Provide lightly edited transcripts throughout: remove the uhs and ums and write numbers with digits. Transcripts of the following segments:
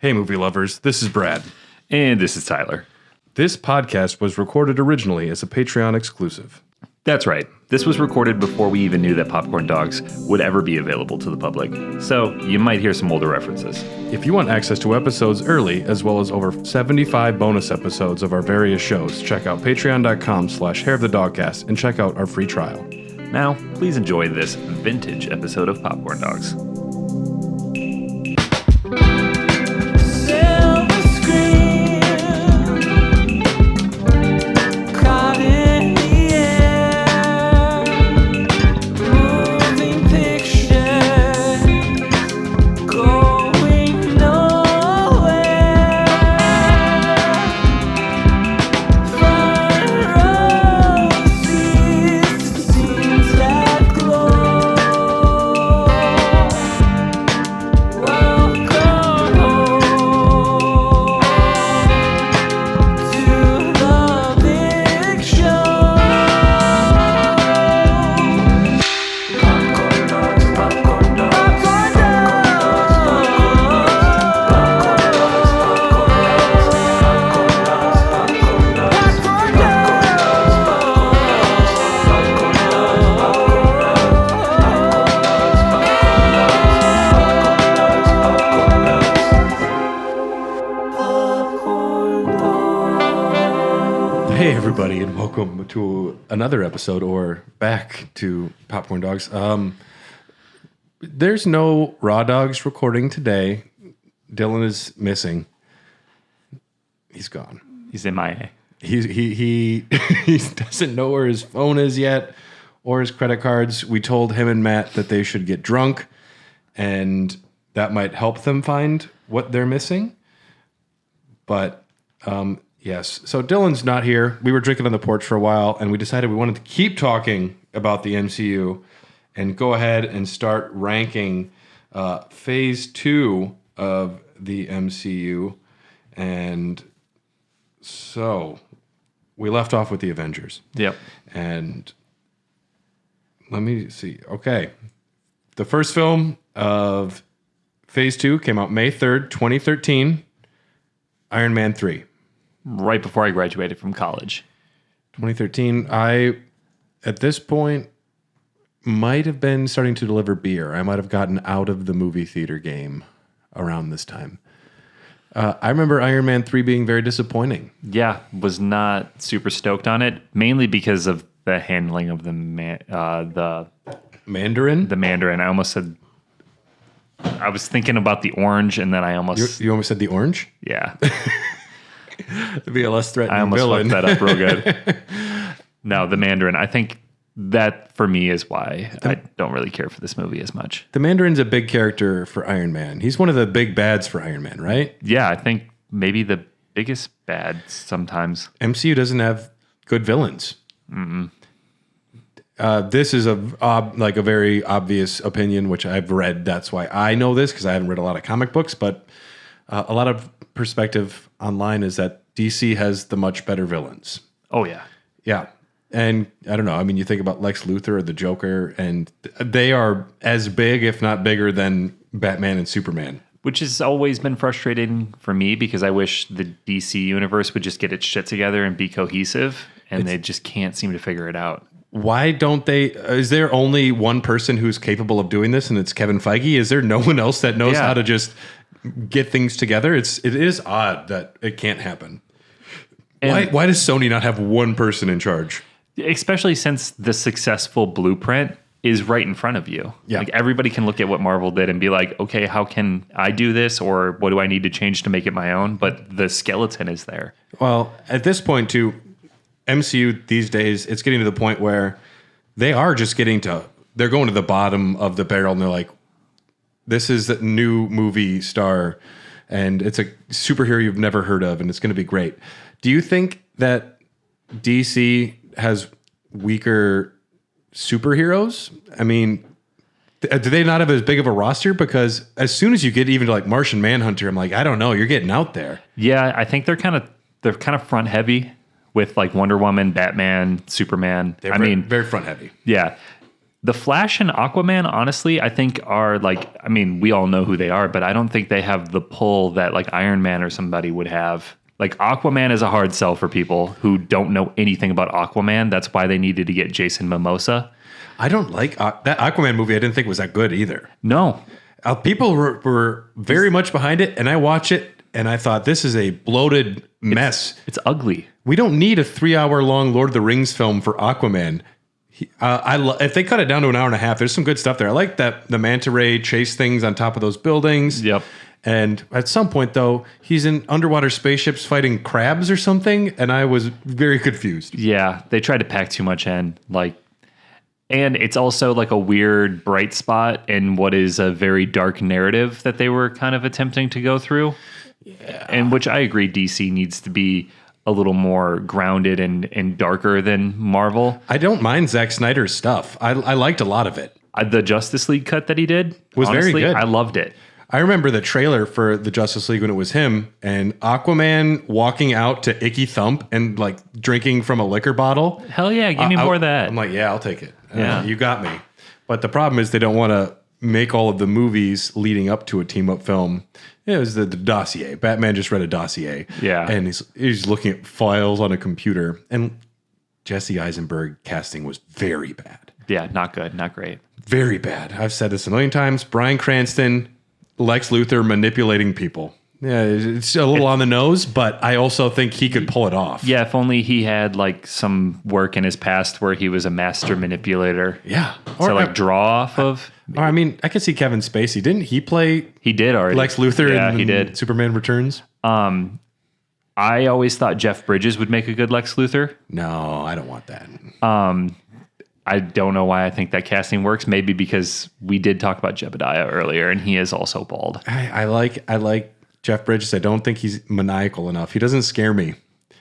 Hey, movie lovers, this is Brad. And this is Tyler. This podcast was recorded originally as a Patreon exclusive. That's right. This was recorded before we even knew that Popcorn Dogs would ever be available to the public. So you might hear some older references. If you want access to episodes early, as well as over 75 bonus episodes of our various shows, check out patreon.com/hairofthedogcast and check out our free trial. Now, please enjoy this vintage episode of Popcorn Dogs. Hey everybody, and welcome to another episode, or back to Popcorn Dogs. There's no Raw Dogs recording today. Dylan is missing. He's gone. He's MIA. He doesn't know where his phone is yet, or his credit cards. We told him and Matt that they should get drunk, and that might help them find what they're missing. But yes. So Dylan's not here. We were drinking on the porch for a while, and we decided we wanted to keep talking about the MCU and go ahead and start ranking Phase 2 of the MCU. And so we left off with the Avengers. Yep. And let me see. Okay. The first film of Phase 2 came out May 3rd, 2013. Iron Man 3. Right before I graduated from college. 2013. I, at this point, might have been starting to deliver beer. I might have gotten out of the movie theater game around this time. I remember Iron Man 3 being very disappointing. Yeah, was not super stoked on it, mainly because of the handling of the Mandarin? The Mandarin. I almost said... I was thinking about the orange, and then I almost... You almost said the orange? Yeah. To be a less threatening I almost villain. fucked that up real good. No, the Mandarin. I think that, for me, is why I don't really care for this movie as much. The Mandarin's a big character for Iron Man. He's one of the big bads for Iron Man, right? Yeah, I think maybe the biggest bad sometimes. MCU doesn't have good villains. This is a very obvious opinion, which I've read. That's why I know this, because I haven't read a lot of comic books, but a lot of perspective online is that DC has the much better villains. Oh, yeah. Yeah. And I don't know. I mean, you think about Lex Luthor or the Joker, and they are as big, if not bigger, than Batman and Superman. Which has always been frustrating for me, because I wish the DC universe would just get its shit together and be cohesive, and they just can't seem to figure it out. Why don't they? Is there only one person who's capable of doing this, and it's Kevin Feige? Is there no one else that knows how to just get things together? It is odd that it can't happen. Why does Sony not have one person in charge? Especially since the successful blueprint is right in front of you. Yeah. Like, everybody can look at what Marvel did and be like, okay, how can I do this? Or what do I need to change to make it my own? But the skeleton is there. Well, at this point, too, MCU these days, it's getting to the point where they are just they're going to the bottom of the barrel, and they're like, this is a new movie star, and it's a superhero you've never heard of, and it's going to be great. Do you think that DC has weaker superheroes? I mean, do they not have as big of a roster? Because as soon as you get even to like Martian Manhunter, I'm like, I don't know, you're getting out there. Yeah, I think they're kind of front heavy with like Wonder Woman, Batman, Superman. They're very front heavy. Yeah. The Flash and Aquaman, honestly, I think are like, I mean, we all know who they are, but I don't think they have the pull that like Iron Man or somebody would have. Like Aquaman is a hard sell for people who don't know anything about Aquaman. That's why they needed to get Jason Momoa. I don't like that Aquaman movie. I didn't think was that good either. No. People were very much behind it, and I watch it, and I thought, this is a bloated mess. It's ugly. We don't need a 3-hour-long Lord of the Rings film for Aquaman. If they cut it down to an hour and a half, there's some good stuff there. I like that the manta ray chase things on top of those buildings. Yep. And at some point, though, he's in underwater spaceships fighting crabs or something, and I was very confused. Yeah, they tried to pack too much in. Like, and it's also like a weird bright spot in what is a very dark narrative that they were kind of attempting to go through. Yeah. And which I agree DC needs to be a little more grounded and darker than Marvel. I don't mind Zack Snyder's stuff. I liked a lot of it. The Justice League cut that he did was honestly very good. I loved it. I remember the trailer for the Justice League when it was him and Aquaman walking out to Icky Thump and like drinking from a liquor bottle. Hell yeah, give me more of that. I'm like, yeah, I'll take it. Yeah. You got me. But the problem is they don't want to make all of the movies leading up to a team-up film. It was the dossier. Batman just read a dossier. Yeah. And he's looking at files on a computer. And Jesse Eisenberg casting was very bad. Yeah, not good. Not great. Very bad. I've said this a million times. Bryan Cranston, Lex Luthor manipulating people. Yeah, it's a little on the nose, but I also think he could pull it off. Yeah, if only he had like some work in his past where he was a master manipulator. Yeah. To like draw off of. Or I mean, I could see Kevin Spacey. Didn't he play? He did already. Lex Luthor in he did. Superman Returns? I always thought Jeff Bridges would make a good Lex Luthor. No, I don't want that. I don't know why I think that casting works. Maybe because we did talk about Jebediah earlier, and he is also bald. I like Jeff Bridges. I don't think he's maniacal enough. He doesn't scare me,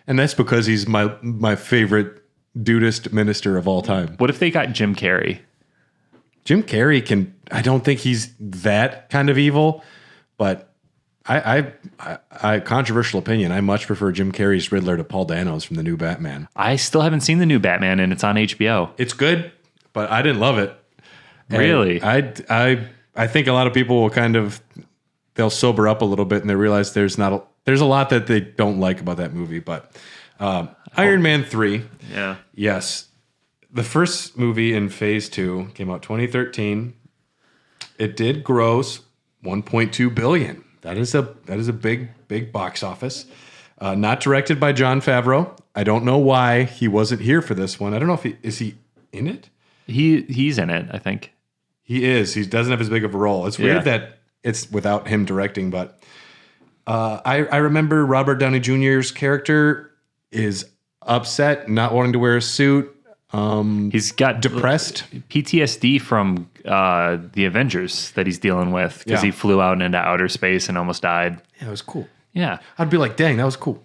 and that's because he's my favorite dudist minister of all time. What if they got Jim Carrey? Jim Carrey can. I don't think he's that kind of evil, but I controversial opinion. I much prefer Jim Carrey's Riddler to Paul Dano's from the new Batman. I still haven't seen the new Batman, and it's on HBO. It's good, but I didn't love it. Really? And I think a lot of people will kind of they'll sober up a little bit and they realize there's a lot that they don't like about that movie. But Iron Man 3, yeah, yes, the first movie in Phase 2 came out 2013. It did gross $1.2 billion. That is a big box office. Not directed by Jon Favreau. I don't know why he wasn't here for this one. I don't know if is he in it? He's in it, I think. He is. He doesn't have as big of a role. It's weird that it's without him directing, but I remember Robert Downey Jr.'s character is upset, not wanting to wear a suit. He's got depressed PTSD from the Avengers that he's dealing with because he flew out into outer space and almost died. Yeah, it was cool. Yeah. I'd be like, dang, that was cool.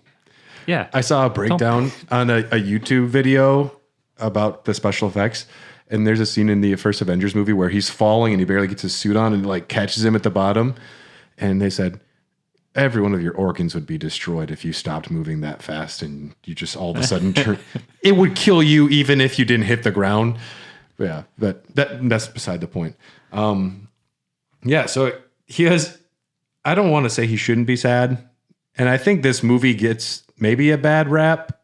Yeah. I saw a breakdown on a YouTube video about the special effects. And there's a scene in the first Avengers movie where he's falling and he barely gets his suit on and like catches him at the bottom. And they said, every one of your organs would be destroyed if you stopped moving that fast and you just all of a sudden turn. It would kill you even if you didn't hit the ground. But yeah, but that's beside the point. So he has, I don't want to say he shouldn't be sad. And I think this movie gets maybe a bad rap.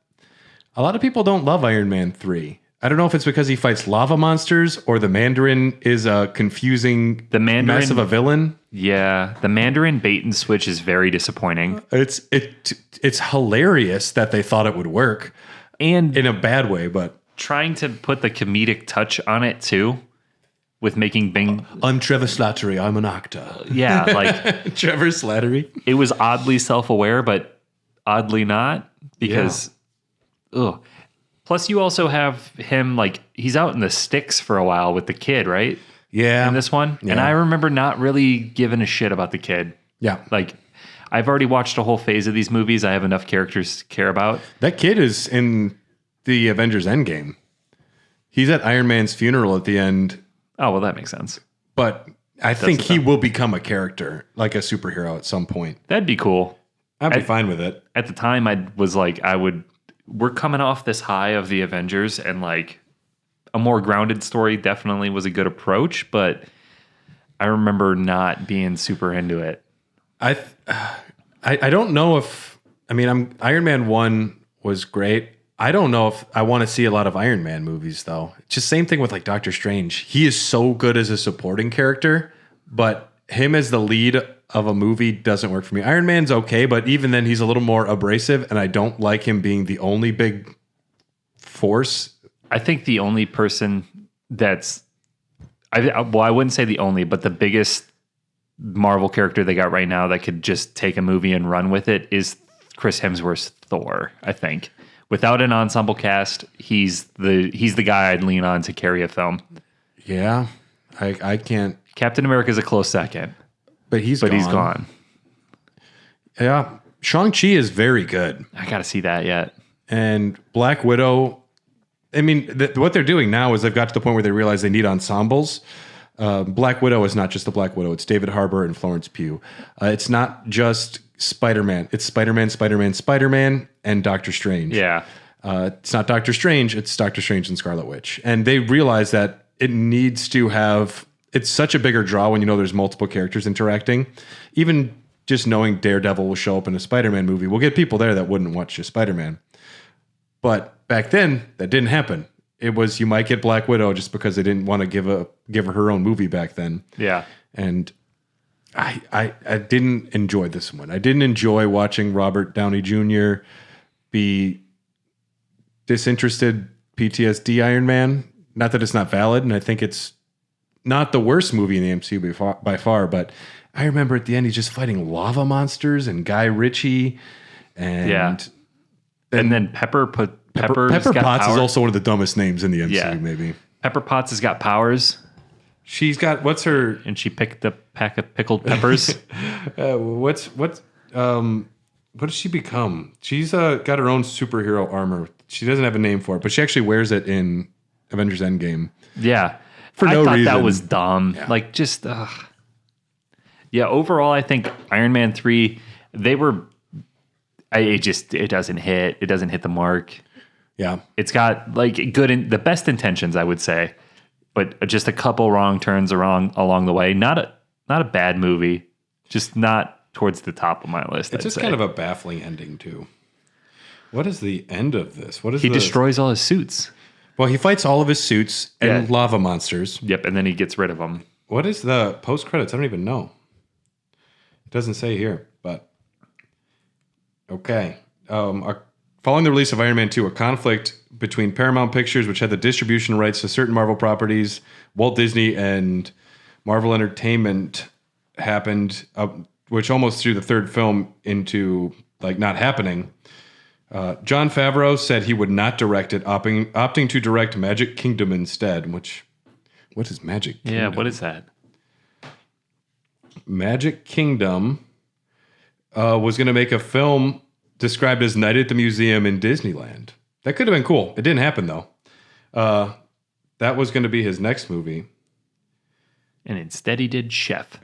A lot of people don't love Iron Man 3. I don't know if it's because he fights lava monsters or the Mandarin is a confusing mess of a villain. Yeah, the Mandarin bait and switch is very disappointing. It's hilarious that they thought it would work, and in a bad way, but trying to put the comedic touch on it too, with making Bing. I'm Trevor Slattery. I'm an actor. Yeah, like Trevor Slattery. It was oddly self-aware, but oddly not because, ugh. Plus, you also have him, like, he's out in the sticks for a while with the kid, right? Yeah. In this one. Yeah. And I remember not really giving a shit about the kid. Yeah. Like, I've already watched a whole phase of these movies. I have enough characters to care about. That kid is in the Avengers Endgame. He's at Iron Man's funeral at the end. Oh, well, that makes sense. But I think he will become a character, like a superhero at some point. That'd be cool. I'd be fine with it. At the time, I was like, we're coming off this high of the Avengers, and like, a more grounded story definitely was a good approach, but I remember not being super into it. I don't know if Iron Man 1 was great. I don't know if I want to see a lot of Iron Man movies though. It's just same thing with like Doctor Strange. He is so good as a supporting character, but him as the lead of a movie doesn't work for me. Iron Man's okay, but even then he's a little more abrasive, and I don't like him being the only big force. I think the only person I wouldn't say the only, but the biggest Marvel character they got right now that could just take a movie and run with it is Chris Hemsworth's Thor, I think. Without an ensemble cast, he's the guy I'd lean on to carry a film. Yeah. I can't. Captain America's a close second. But he's gone. Yeah. Shang-Chi is very good. I got to see that yet. And Black Widow, I mean, what they're doing now is they've got to the point where they realize they need ensembles. Black Widow is not just the Black Widow. It's David Harbour and Florence Pugh. It's not just Spider-Man. It's Spider-Man, and Doctor Strange. Yeah. It's not Doctor Strange. It's Doctor Strange and Scarlet Witch. And they realize that it needs to have... It's such a bigger draw when you know there's multiple characters interacting. Even just knowing Daredevil will show up in a Spider-Man movie, we'll get people there that wouldn't watch just Spider-Man. But back then, that didn't happen. It was, you might get Black Widow just because they didn't want to give her her own movie back then. Yeah. And I didn't enjoy this one. I didn't enjoy watching Robert Downey Jr. be disinterested PTSD Iron Man. Not that it's not valid, and I think it's not the worst movie in the MCU by far, but I remember at the end he's just fighting lava monsters and Guy Ritchie, and then Pepper Potts is also one of the dumbest names in the MCU. Yeah. Maybe Pepper Potts has got powers. She's got and she picked a pack of pickled peppers. What does she become? She's got her own superhero armor. She doesn't have a name for it, but she actually wears it in Avengers Endgame. Yeah. For no reason. I thought that was dumb. Yeah. Like, just, yeah, overall, I think Iron Man 3, it doesn't hit. It doesn't hit the mark. Yeah. It's got, like, the best intentions, I would say, but just a couple wrong turns along the way. Not a bad movie, just not towards the top of my list, It's just kind of a baffling ending, too. What is the end of this? He destroys all his suits. Well, he fights all of his suits and lava monsters. Yep, and then he gets rid of them. What is the post-credits? I don't even know. It doesn't say here, but... Okay. Following the release of Iron Man 2, a conflict between Paramount Pictures, which had the distribution rights to certain Marvel properties, Walt Disney, and Marvel Entertainment happened, which almost threw the third film into, like, not happening. Jon Favreau said he would not direct it, opting to direct Magic Kingdom instead, what is Magic Kingdom? Yeah, what is that? Magic Kingdom was going to make a film described as Night at the Museum in Disneyland. That could have been cool. It didn't happen, though. That was going to be his next movie. And instead he did Chef.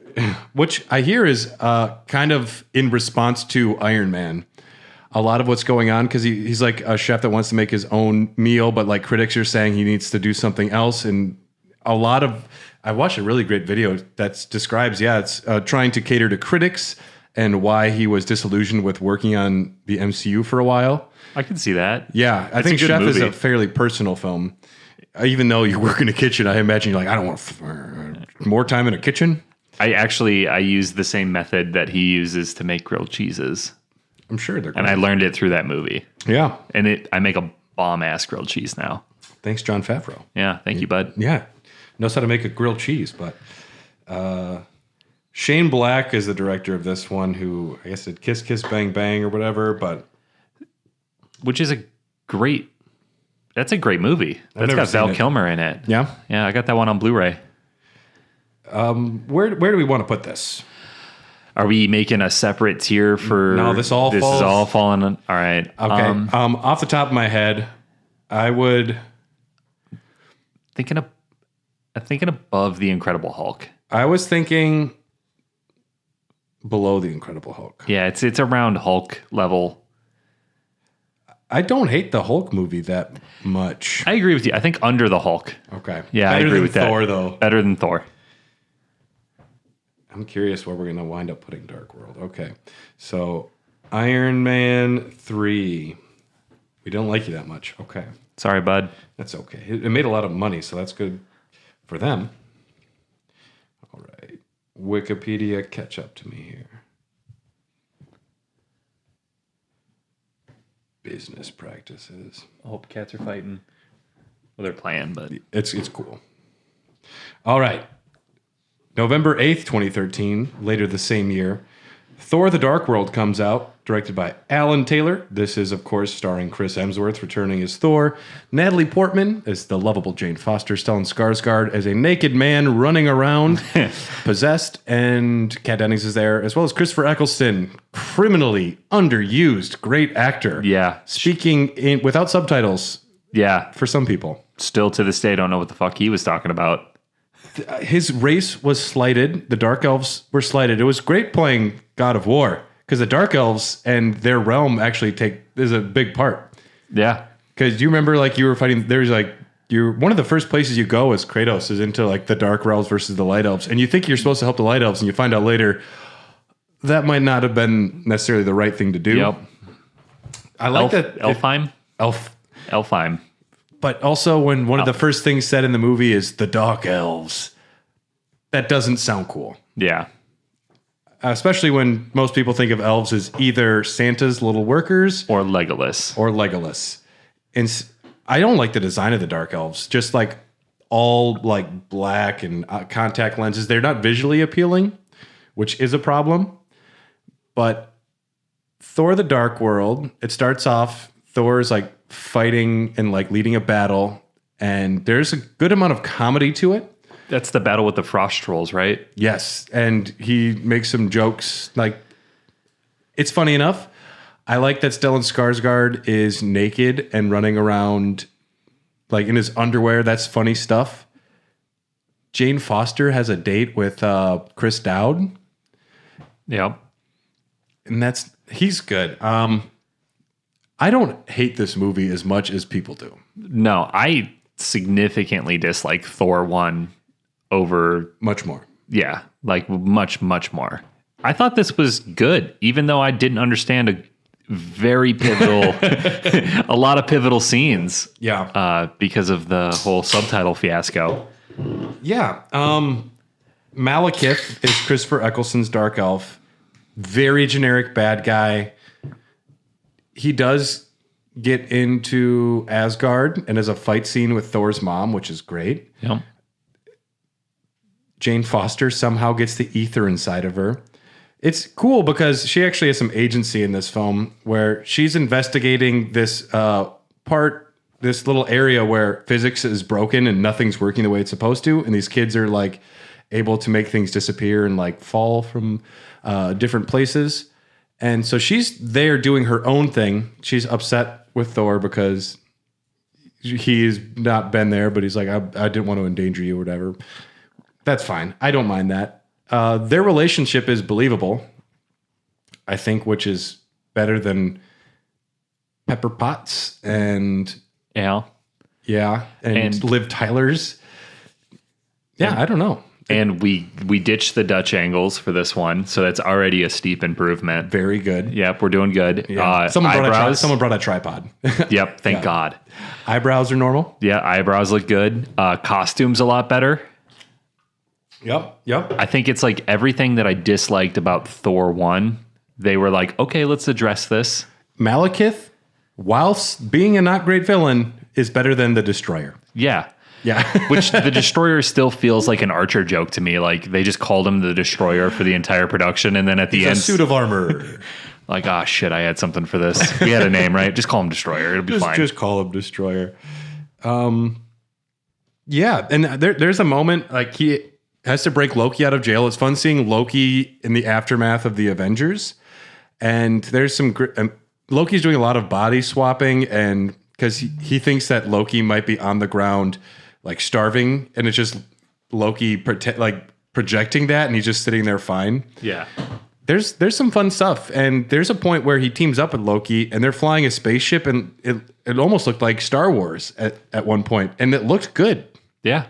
Which I hear is kind of in response to Iron Man. A lot of what's going on, because he's like a chef that wants to make his own meal, but like critics are saying he needs to do something else. And I watched a really great video that describes, it's trying to cater to critics and why he was disillusioned with working on the MCU for a while. I can see that. Yeah, I think Chef is a fairly personal film. Even though you work in a kitchen, I imagine you're like, I don't want more time in a kitchen. I use the same method that he uses to make grilled cheeses. I'm sure they're great. And I learned it through that movie. Yeah. And I make a bomb-ass grilled cheese now. Thanks, Jon Favreau. Yeah, thank you, bud. Yeah. Knows how to make a grilled cheese, but Shane Black is the director of this one, who I guess did Kiss Kiss Bang Bang or whatever, but which is that's a great movie. That's got Val Kilmer in it. Yeah? Yeah, I got that one on Blu-ray. Where do we want to put this? Are we making a separate tier for... No, this is all falling on... All right. Okay. Off the top of my head, I would... Thinking above The Incredible Hulk. I was thinking below The Incredible Hulk. Yeah, it's around Hulk level. I don't hate the Hulk movie that much. I agree with you. I think under the Hulk. Okay. Yeah, Better I agree than with that. Thor, though. Better than Thor. I'm curious where we're going to wind up putting Dark World. Okay. So, Iron Man 3. We don't like you that much. Okay. Sorry, bud. That's okay. It made a lot of money, so that's good for them. All right. Wikipedia, catch up to me here. Business practices. I hope cats are fighting. Well, they're playing, but It's cool. All right. November 8th, 2013, later the same year, Thor: The Dark World comes out, directed by Alan Taylor. This is, of course, starring Chris Hemsworth returning as Thor, Natalie Portman as the lovable Jane Foster, Stellan Skarsgård as a naked man running around, possessed, and Kat Dennings is there, as well as Christopher Eccleston, criminally underused, great actor. Yeah. Speaking without subtitles yeah. for some people. Still to this day, don't know what the fuck he was talking about. His race was slighted. The Dark Elves were slighted. It was great playing God of War because the Dark Elves and their realm actually is a big part. Yeah. Because you remember, like, you were fighting. There's like one of the first places you go as Kratos is into like the Dark Elves versus the Light Elves, and you think you're supposed to help the Light Elves, and you find out later that might not have been necessarily the right thing to do. Yep. I like that Elfheim. Elfheim. But also, when one of the first things said in the movie is the Dark Elves, that doesn't sound cool. Yeah. Especially when most people think of elves as either Santa's little workers Or Legolas. And I don't like the design of the Dark Elves. Just like all like black and contact lenses. They're not visually appealing, which is a problem. But Thor: The Dark World, it starts off, Thor's like fighting and like leading a battle, and there's a good amount of comedy to it. That's the battle with the frost trolls, right? Yes, and he makes some jokes. Like, it's funny enough. I like that Stellan Skarsgård is naked and running around like in his underwear. That's funny stuff. Jane Foster has a date with Chris Dowd. Yep. And he's good. I don't hate this movie as much as people do. No, I significantly dislike Thor 1 over... Much more. Yeah, like much, much more. I thought this was good, even though I didn't understand a very pivotal... a lot of pivotal scenes. Yeah. Because of the whole subtitle fiasco. Yeah. Malekith is Christopher Eccleston's Dark Elf. Very generic bad guy. He does get into Asgard and has a fight scene with Thor's mom, which is great. Yep. Jane Foster somehow gets the ether inside of her. It's cool because she actually has some agency in this film where she's investigating this this little area where physics is broken and nothing's working the way it's supposed to. And these kids are like able to make things disappear and like fall from different places. And so she's there doing her own thing. She's upset with Thor because he's not been there, but he's like, I didn't want to endanger you or whatever. That's fine. I don't mind that. Their relationship is believable, I think, which is better than Pepper Potts and... Yeah. And Liv Tyler's. Yeah, I don't know. And we ditched the Dutch angles for this one, so that's already a steep improvement. Very good. Yep, we're doing good. Yeah. Someone brought a tripod. Yep, thank God. Eyebrows are normal. Yeah, eyebrows look good. Costumes a lot better. Yep. I think it's like everything that I disliked about Thor 1, they were like, okay, let's address this. Malekith, whilst being a not great villain, is better than the Destroyer. Yeah. Yeah. Which the Destroyer still feels like an Archer joke to me. Like they just called him the Destroyer for the entire production. And then at the end, a suit of armor. Like, oh shit, I had something for this. We had a name, right? Just call him Destroyer. It'll be fine. Just call him Destroyer. Yeah. And there's a moment like he has to break Loki out of jail. It's fun seeing Loki in the aftermath of the Avengers. And there's some Loki's doing a lot of body swapping, and because he thinks that Loki might be on the ground like starving, and it's just Loki projecting that, and he's just sitting there fine. Yeah. there's some fun stuff, and there's a point where he teams up with Loki, and they're flying a spaceship, and it almost looked like Star Wars at one point, and it looked good. Yeah.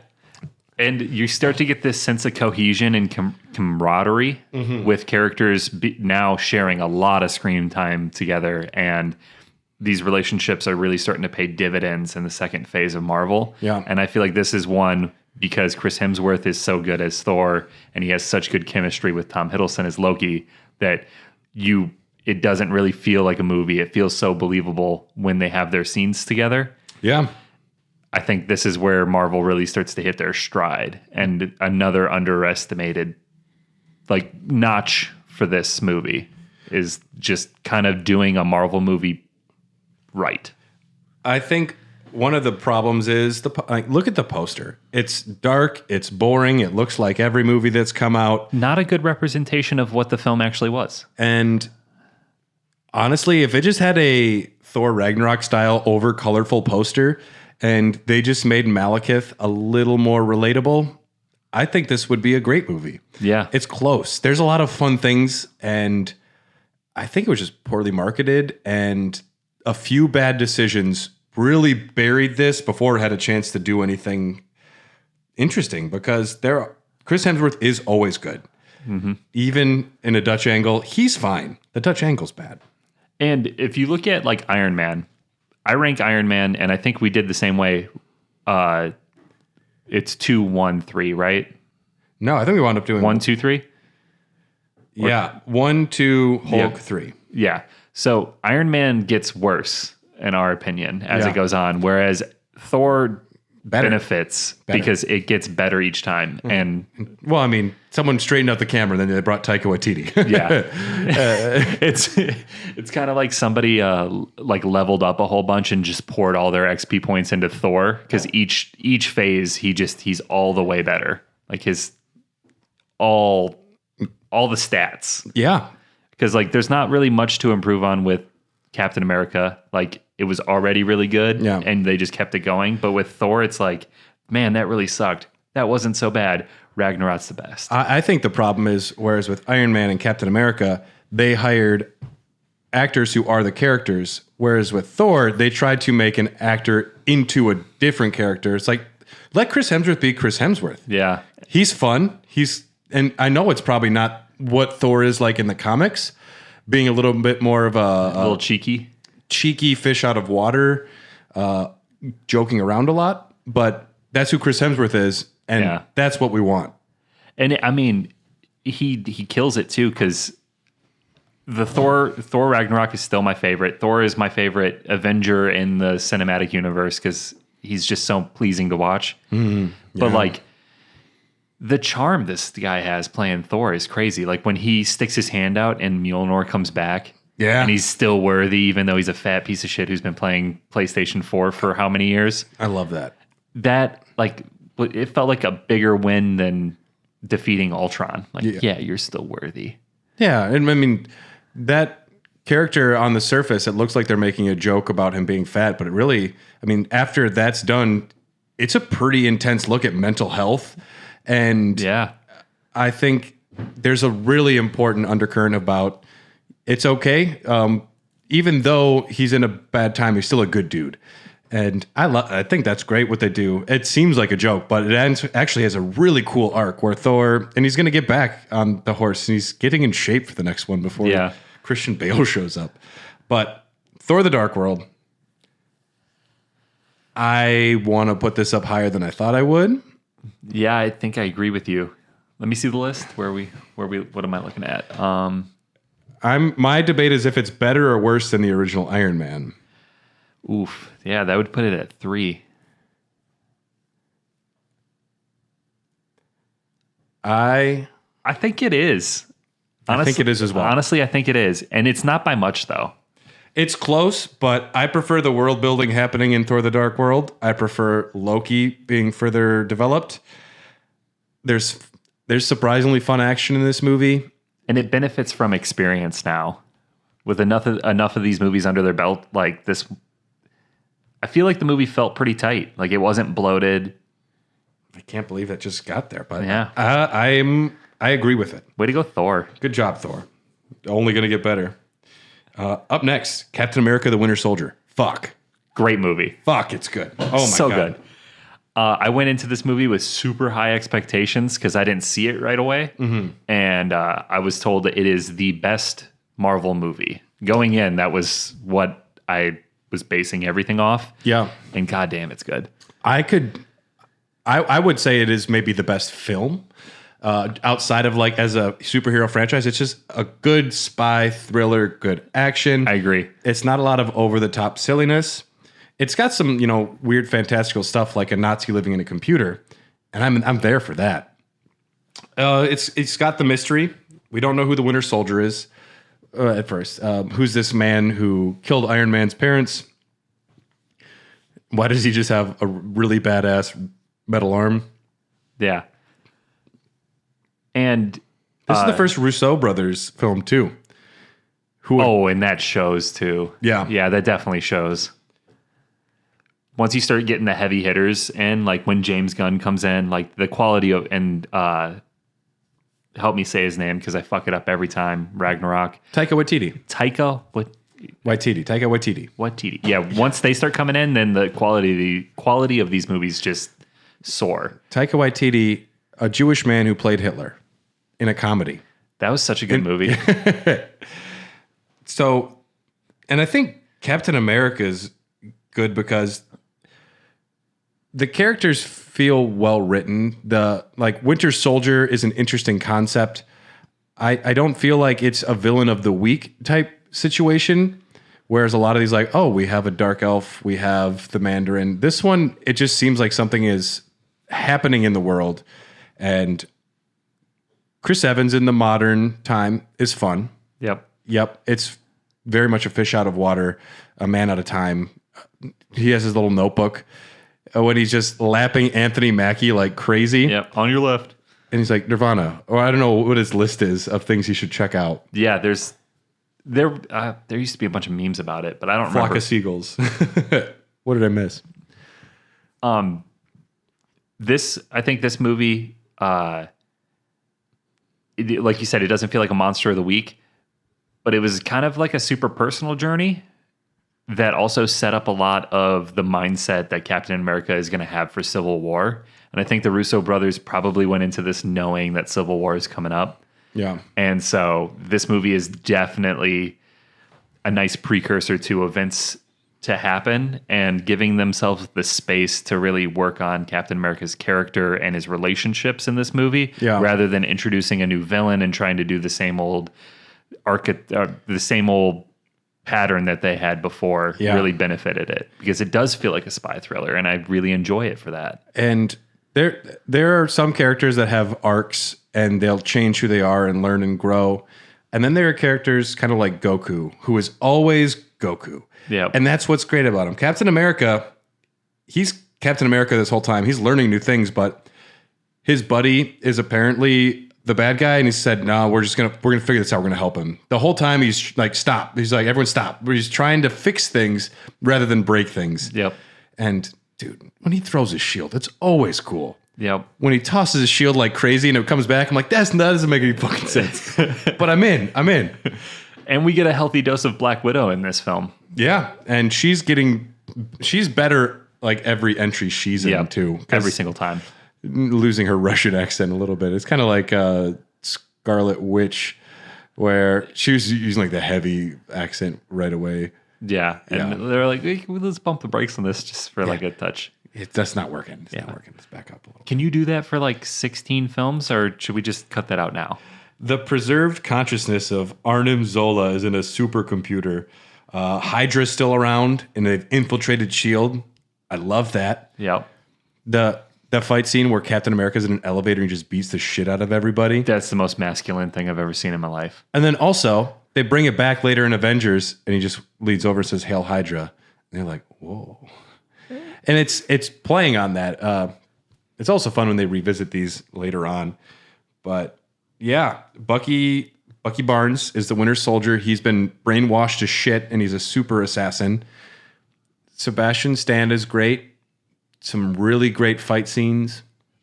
And you start to get this sense of cohesion and camaraderie with characters now sharing a lot of screen time together. And these relationships are really starting to pay dividends in the second phase of Marvel. Yeah. And I feel like this is one because Chris Hemsworth is so good as Thor and he has such good chemistry with Tom Hiddleston as Loki that it doesn't really feel like a movie. It feels so believable when they have their scenes together. Yeah. I think this is where Marvel really starts to hit their stride, and another underestimated notch for this movie is just kind of doing a Marvel movie right. I think one of the problems is look at the poster. It's dark, it's boring, it looks like every movie that's come out. Not a good representation of what the film actually was. And honestly, if it just had a Thor Ragnarok style over colorful poster, and they just made Malekith a little more relatable, I think this would be a great movie. Yeah. It's close. There's a lot of fun things, and I think it was just poorly marketed, and a few bad decisions really buried this before it had a chance to do anything interesting, because Chris Hemsworth is always good. Mm-hmm. Even in a Dutch angle, he's fine. The Dutch angle's bad. And if you look at Iron Man, I rank Iron Man, and I think we did the same way. It's 2, 1, 3, right? No, I think we wound up doing 1, 2, 3. Yeah, 1, 2, Hulk, 3. Yeah. So Iron Man gets worse, in our opinion, as it goes on, whereas Thor benefits because it gets better each time. And well, I mean, someone straightened out the camera, then they brought Taika Waititi. Yeah, it's kind of like somebody leveled up a whole bunch and just poured all their XP points into Thor, because each phase he's all the way better, like his all the stats. Yeah, because there's not really much to improve on with Captain America. It was already really good, and they just kept it going. But with Thor, it's man, that really sucked. That wasn't so bad. Ragnarok's the best. I think the problem is, whereas with Iron Man and Captain America, they hired actors who are the characters, whereas with Thor, they tried to make an actor into a different character. It's let Chris Hemsworth be Chris Hemsworth. Yeah. He's fun. And I know it's probably not what Thor is like in the comics, being a little bit more of a little cheeky fish out of water, joking around a lot, but that's who Chris Hemsworth is, and that's what we want. And I mean, he kills it too, because the Thor Ragnarok is still my favorite. Thor is my favorite Avenger in the cinematic universe because he's just so pleasing to watch. But the charm this guy has playing Thor is crazy. When he sticks his hand out and Mjolnir comes back. Yeah. And he's still worthy, even though he's a fat piece of shit who's been playing PlayStation 4 for how many years? I love that. That, it felt like a bigger win than defeating Ultron. You're still worthy. Yeah. And I mean, that character on the surface, it looks like they're making a joke about him being fat, but it really, I mean, after that's done, it's a pretty intense look at mental health. And I think there's a really important undercurrent about it's okay. Even though he's in a bad time, he's still a good dude. And I think that's great what they do. It seems like a joke, but it actually has a really cool arc where Thor, and he's going to get back on the horse, and he's getting in shape for the next one before Christian Bale shows up. But Thor the Dark World, I want to put this up higher than I thought I would. Yeah, I think I agree with you. Let me see the list. What am I looking at? My debate is if it's better or worse than the original Iron Man. Oof. Yeah, that would put it at 3. I think it is. Honestly, I think it is as well. Honestly, I think it is. And it's not by much, though. It's close, but I prefer the world building happening in Thor the Dark World. I prefer Loki being further developed. There's surprisingly fun action in this movie. And it benefits from experience now. With enough of these movies under their belt, like this, I feel like the movie felt pretty tight. Like it wasn't bloated. I can't believe that just got there, but yeah, I agree with it. Way to go, Thor. Good job, Thor. only going to get better. Up next, Captain America: The Winter Soldier. Fuck, it's good. Oh my so God. good. I went into this movie with super high expectations because I didn't see it right away. And I was told that it is the best Marvel movie. Going in, that was what I was basing everything off. Yeah. And goddamn, it's good. I would say it is maybe the best film outside of like as a superhero franchise. It's just a good spy thriller, good action. I agree. It's not a lot of over the top silliness. It's got some, weird fantastical stuff like a Nazi living in a computer, and I'm there for that. It's got the mystery. We don't know who the Winter Soldier is at first. Who's this man who killed Iron Man's parents? Why does he just have a really badass metal arm? Yeah. And this is the first Russo brothers film too. And that shows too. Yeah. Yeah, that definitely shows. Once you start getting the heavy hitters in, like when James Gunn comes in, like the quality of, and help me say his name because I fuck it up every time, Ragnarok. Taika Waititi. Taika Waititi. Yeah, once they start coming in, then the quality of these movies just soar. Taika Waititi, a Jewish man who played Hitler in a comedy. That was such a good movie. So, and I think Captain America is good because the characters feel well written. The Winter Soldier is an interesting concept. I don't feel like it's a villain of the week type situation. Whereas a lot of these, we have a dark elf, we have the Mandarin. This one, it just seems like something is happening in the world. And Chris Evans in the modern time is fun. Yep. It's very much a fish out of water, a man at a time. He has his little notebook when he's just lapping Anthony Mackie like crazy. Yep, on your left. And he's like, Nirvana. Or I don't know what his list is of things he should check out. Yeah, there used to be a bunch of memes about it, but I don't remember. Flock of seagulls. What did I miss? I think this movie, like you said, it doesn't feel like a monster of the week, but it was kind of like a super personal journey that also set up a lot of the mindset that Captain America is going to have for Civil War. And I think the Russo brothers probably went into this knowing that Civil War is coming up. Yeah. And so this movie is definitely a nice precursor to events to happen and giving themselves the space to really work on Captain America's character and his relationships in this movie, rather than introducing a new villain and trying to do the same old pattern that they had before. Really benefited it because it does feel like a spy thriller, and I really enjoy it for that. And there are some characters that have arcs and they'll change who they are and learn and grow. And then there are characters kind of like Goku, who is always Goku. Yeah. And that's what's great about him. Captain America, he's Captain America this whole time. He's learning new things, but his buddy is apparently the bad guy, and he said, "No, we're gonna figure this out. We're gonna help him." The whole time he's like, "Stop!" He's like, "Everyone, stop!" He's trying to fix things rather than break things. Yep. And dude, when he throws his shield, it's always cool. Yep. When he tosses his shield like crazy and it comes back, I'm like, that doesn't make any fucking sense. But I'm in. And we get a healthy dose of Black Widow in this film. Yeah, and she's better like every entry she's in too. Every single time. Losing her Russian accent a little bit. It's kind of like Scarlet Witch, where she was using like the heavy accent right away. Yeah, and they're like, let's bump the brakes on this just for like a touch. That's not working. It's not working. Let's back up a little. Can you do that for like 16 films, or should we just cut that out now? The preserved consciousness of Arnim Zola is in a supercomputer. Hydra's still around, and they've infiltrated S.H.I.E.L.D. I love that. Yep. The fight scene where Captain America's in an elevator and just beats the shit out of everybody. That's the most masculine thing I've ever seen in my life. And then also, they bring it back later in Avengers, and he just leads over and says, "Hail Hydra." And they're like, whoa. And it's playing on that. It's also fun when they revisit these later on. But yeah, Bucky Barnes is the Winter Soldier. He's been brainwashed to shit, and he's a super assassin. Sebastian Stan is great. Some really great fight scenes.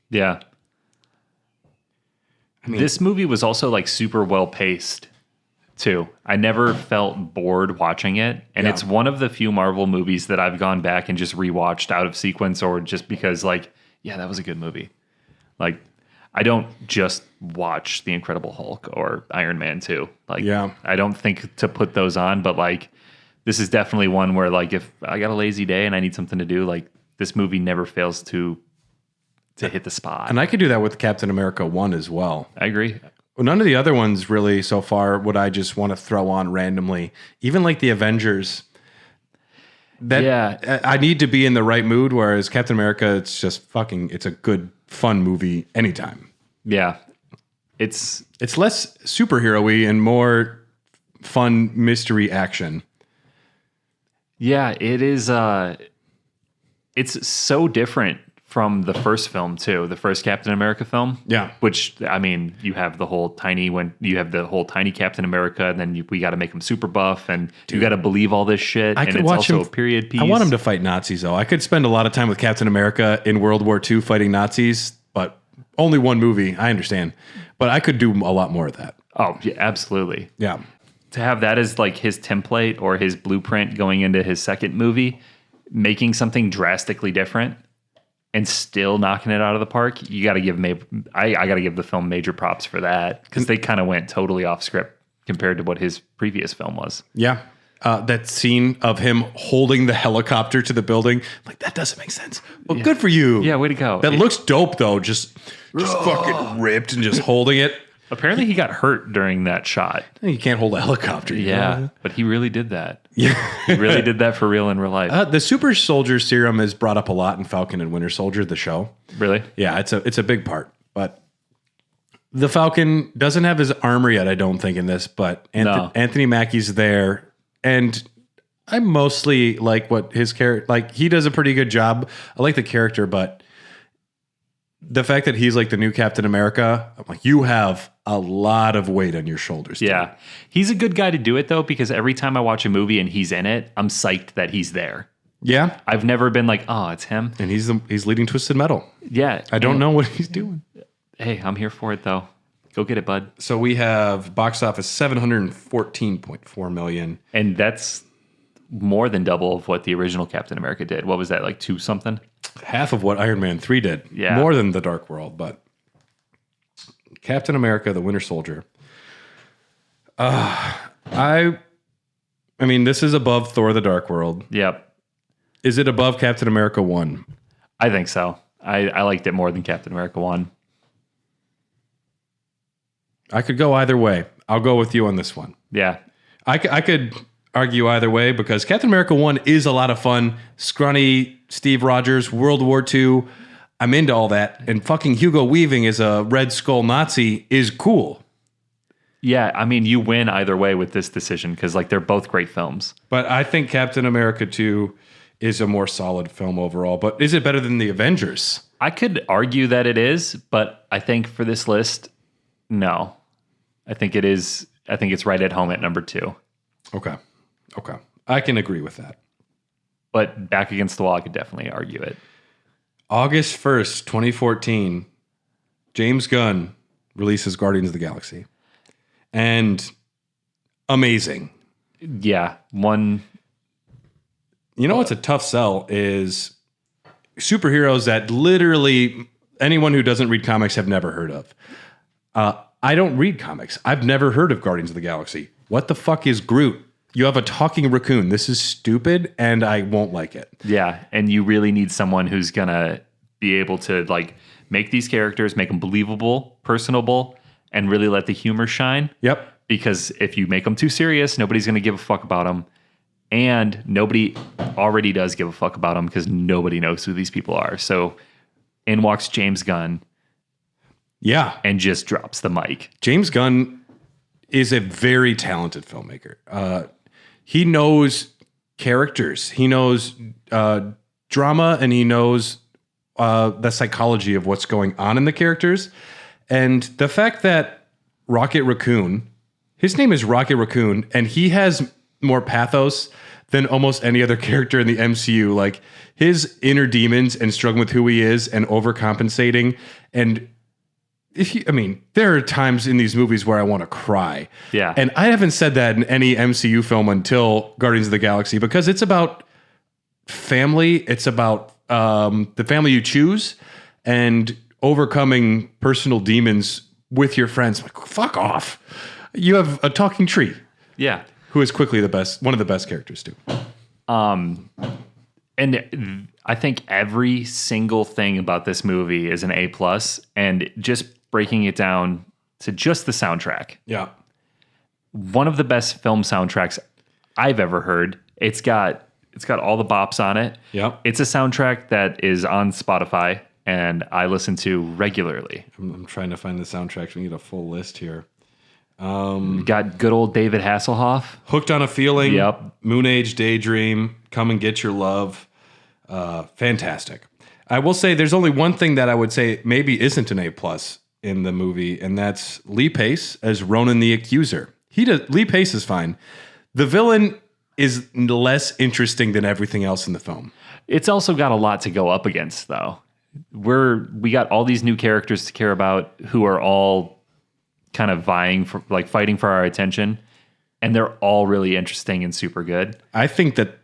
Yeah. I mean, this movie was also like super well paced. too. I never felt bored watching it. And it's one of the few Marvel movies that I've gone back and just rewatched out of sequence or just because, like, yeah, that was a good movie. Like, I don't just watch The Incredible Hulk or Iron Man 2. Like, I don't think to put those on, but, like, this is definitely one where, like, if I got a lazy day and I need something to do, like, this movie never fails to hit the spot. And I could do that with Captain America 1 as well. I agree. Well, none of the other ones really so far would I just want to throw on randomly. Even like the Avengers. I need to be in the right mood, whereas Captain America, it's just it's a good, fun movie anytime. Yeah. It's less superhero-y and more fun mystery action. Yeah, it is. It's so different from the first film too, the first Captain America film. Yeah, which I mean, you have the whole tiny Captain America, and then we got to make him super buff, and you got to believe all this shit. And it's also a period piece. I want him to fight Nazis though. I could spend a lot of time with Captain America in World War II fighting Nazis, but only one movie. I understand, but I could do a lot more of that. Oh, yeah, absolutely. Yeah. To have that as like his template or his blueprint going into his second movie, making something drastically different and still knocking it out of the park, you got to give I got to give the film major props for that, because they kind of went totally off script compared to what his previous film was. Yeah. That scene of him holding the helicopter to the building, like, that doesn't make sense. Well, good for you. Yeah, way to go. That looks dope though. Just fucking ripped and just holding it. Apparently he got hurt during that shot. You can't hold a helicopter. Yeah, but he really did that. Yeah. He really did that for real in real life. The super soldier serum is brought up a lot in Falcon and Winter Soldier, the show. Really? Yeah, it's a big part. But the Falcon doesn't have his armor yet, I don't think, in this. But Anthony Mackie's there. And I mostly like what his character... Like, he does a pretty good job. I like the character, but... the fact that he's like the new Captain America, I'm like, you have a lot of weight on your shoulders. Yeah. Dude. He's a good guy to do it, though, because every time I watch a movie and he's in it, I'm psyched that he's there. Yeah. I've never been like, oh, it's him. And he's leading Twisted Metal. Yeah. I don't know what he's doing. Hey, I'm here for it, though. Go get it, bud. So we have box office $714.4 million. And that's more than double of what the original Captain America did. What was that, like 2 something? Half of what Iron Man 3 did. Yeah. More than The Dark World, but Captain America, the Winter Soldier. I mean, this is above Thor, The Dark World. Yep. Is it above Captain America 1? I think so. I liked it more than Captain America 1. I could go either way. I'll go with you on this one. Yeah. I could argue either way, because Captain America 1 is a lot of fun. Scrawny Steve Rogers, World War II. I'm into all that. And fucking Hugo Weaving as a Red Skull Nazi is cool. Yeah, I mean, you win either way with this decision, because like they're both great films. But I think Captain America 2 is a more solid film overall. But is it better than the Avengers? I could argue that it is, but I think for this list, no. I think it is. I think it's right at home at number 2. Okay. I can agree with that. But back against the wall, I could definitely argue it. August 1st, 2014, James Gunn releases Guardians of the Galaxy. And amazing. Yeah. One. You know what's a tough sell is superheroes that literally anyone who doesn't read comics have never heard of. I don't read comics. I've never heard of Guardians of the Galaxy. What the fuck is Groot? You have a talking raccoon. This is stupid, and I won't like it. Yeah, and you really need someone who's going to be able to like make these characters, make them believable, personable, and really let the humor shine. Yep. Because if you make them too serious, nobody's going to give a fuck about them. And nobody already does give a fuck about them because nobody knows who these people are. So in walks James Gunn. Yeah. And just drops the mic. James Gunn is a very talented filmmaker. He knows characters. He knows drama, and he knows the psychology of what's going on in the characters. And the fact that Rocket Raccoon, his name is Rocket Raccoon, and he has more pathos than almost any other character in the MCU. Like, his inner demons and struggling with who he is and overcompensating, and there are times in these movies where I want to cry. Yeah. And I haven't said that in any MCU film until Guardians of the Galaxy, because it's about family. It's about the family you choose and overcoming personal demons with your friends. Like, fuck off. You have a talking tree. Yeah. Who is quickly one of the best characters too. And I think every single thing about this movie is an A+, and just breaking it down to just the soundtrack. Yeah. One of the best film soundtracks I've ever heard. It's got all the bops on it. Yep. It's a soundtrack that is on Spotify and I listen to regularly. I'm trying to find the soundtracks. We need a full list here. Got good old David Hasselhoff. Hooked on a Feeling. Yep. Moon Age Daydream. Come and Get Your Love. Fantastic. I will say there's only one thing that I would say maybe isn't an A+ in the movie, and that's Lee Pace as Ronan the Accuser. Lee Pace is fine. The villain is less interesting than everything else in the film. It's also got a lot to go up against, though. We got all these new characters to care about who are all kind of vying for, like, fighting for our attention, and they're all really interesting and super good. I think that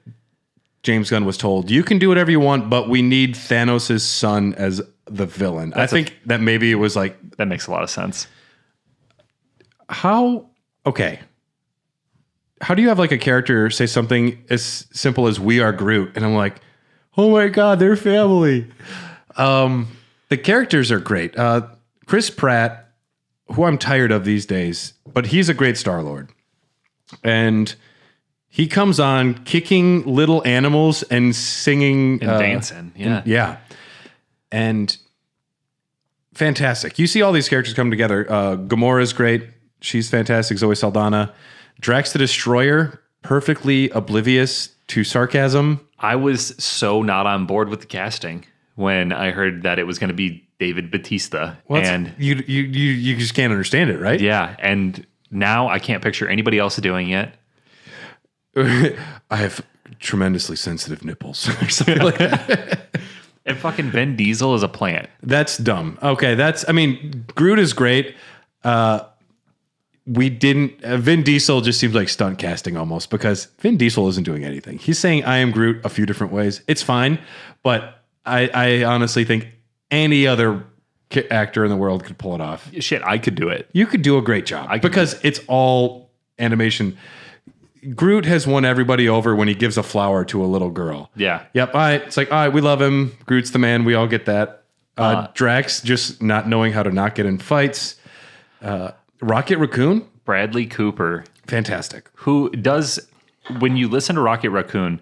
James Gunn was told, you can do whatever you want, but we need Thanos' son as the villain. I think that maybe it was like... That makes a lot of sense. Okay. How do you have like a character say something as simple as "We are Groot"? And I'm like, oh my God, they're family. The characters are great. Chris Pratt, who I'm tired of these days, but he's a great Star-Lord. And he comes on kicking little animals and singing. And dancing, yeah. Yeah. And fantastic. You see all these characters come together. Gamora's great. She's fantastic. Zoe Saldana. Drax the Destroyer, perfectly oblivious to sarcasm. I was so not on board with the casting when I heard that it was going to be David Bautista. Well, and you just can't understand it, right? Yeah, and now I can't picture anybody else doing it. I have tremendously sensitive nipples or something like that. And fucking Vin Diesel is a plant. That's dumb. Okay, Groot is great. Vin Diesel just seems like stunt casting almost, because Vin Diesel isn't doing anything. He's saying "I am Groot" a few different ways. It's fine, but I honestly think any other actor in the world could pull it off. Shit, I could do it. You could do a great job because it's all animation. Groot has won everybody over when he gives a flower to a little girl. Yeah. Yep. All right. It's like, all right, we love him. Groot's the man. We all get that. Drax just not knowing how to not get in fights. Rocket Raccoon. Bradley Cooper. Fantastic. Who does, when you listen to Rocket Raccoon,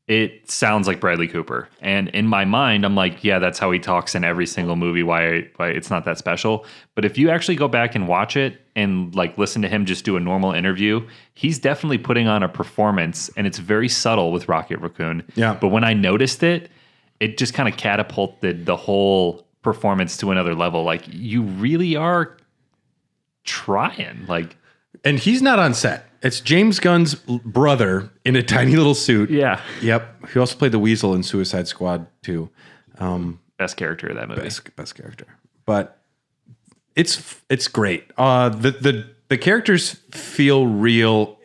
it sounds like Bradley Cooper. And in my mind, I'm like, yeah, that's how he talks in every single movie, why it's not that special. But if you actually go back and watch it and like listen to him just do a normal interview, he's definitely putting on a performance, and it's very subtle with Rocket Raccoon. Yeah. But when I noticed it, it just kind of catapulted the whole performance to another level. Like, you really are trying. Like, and he's not on set. It's James Gunn's brother in a tiny little suit. yeah. Yep. He also played the Weasel in Suicide Squad too. Best character of that movie. Best character. But it's great. The characters feel real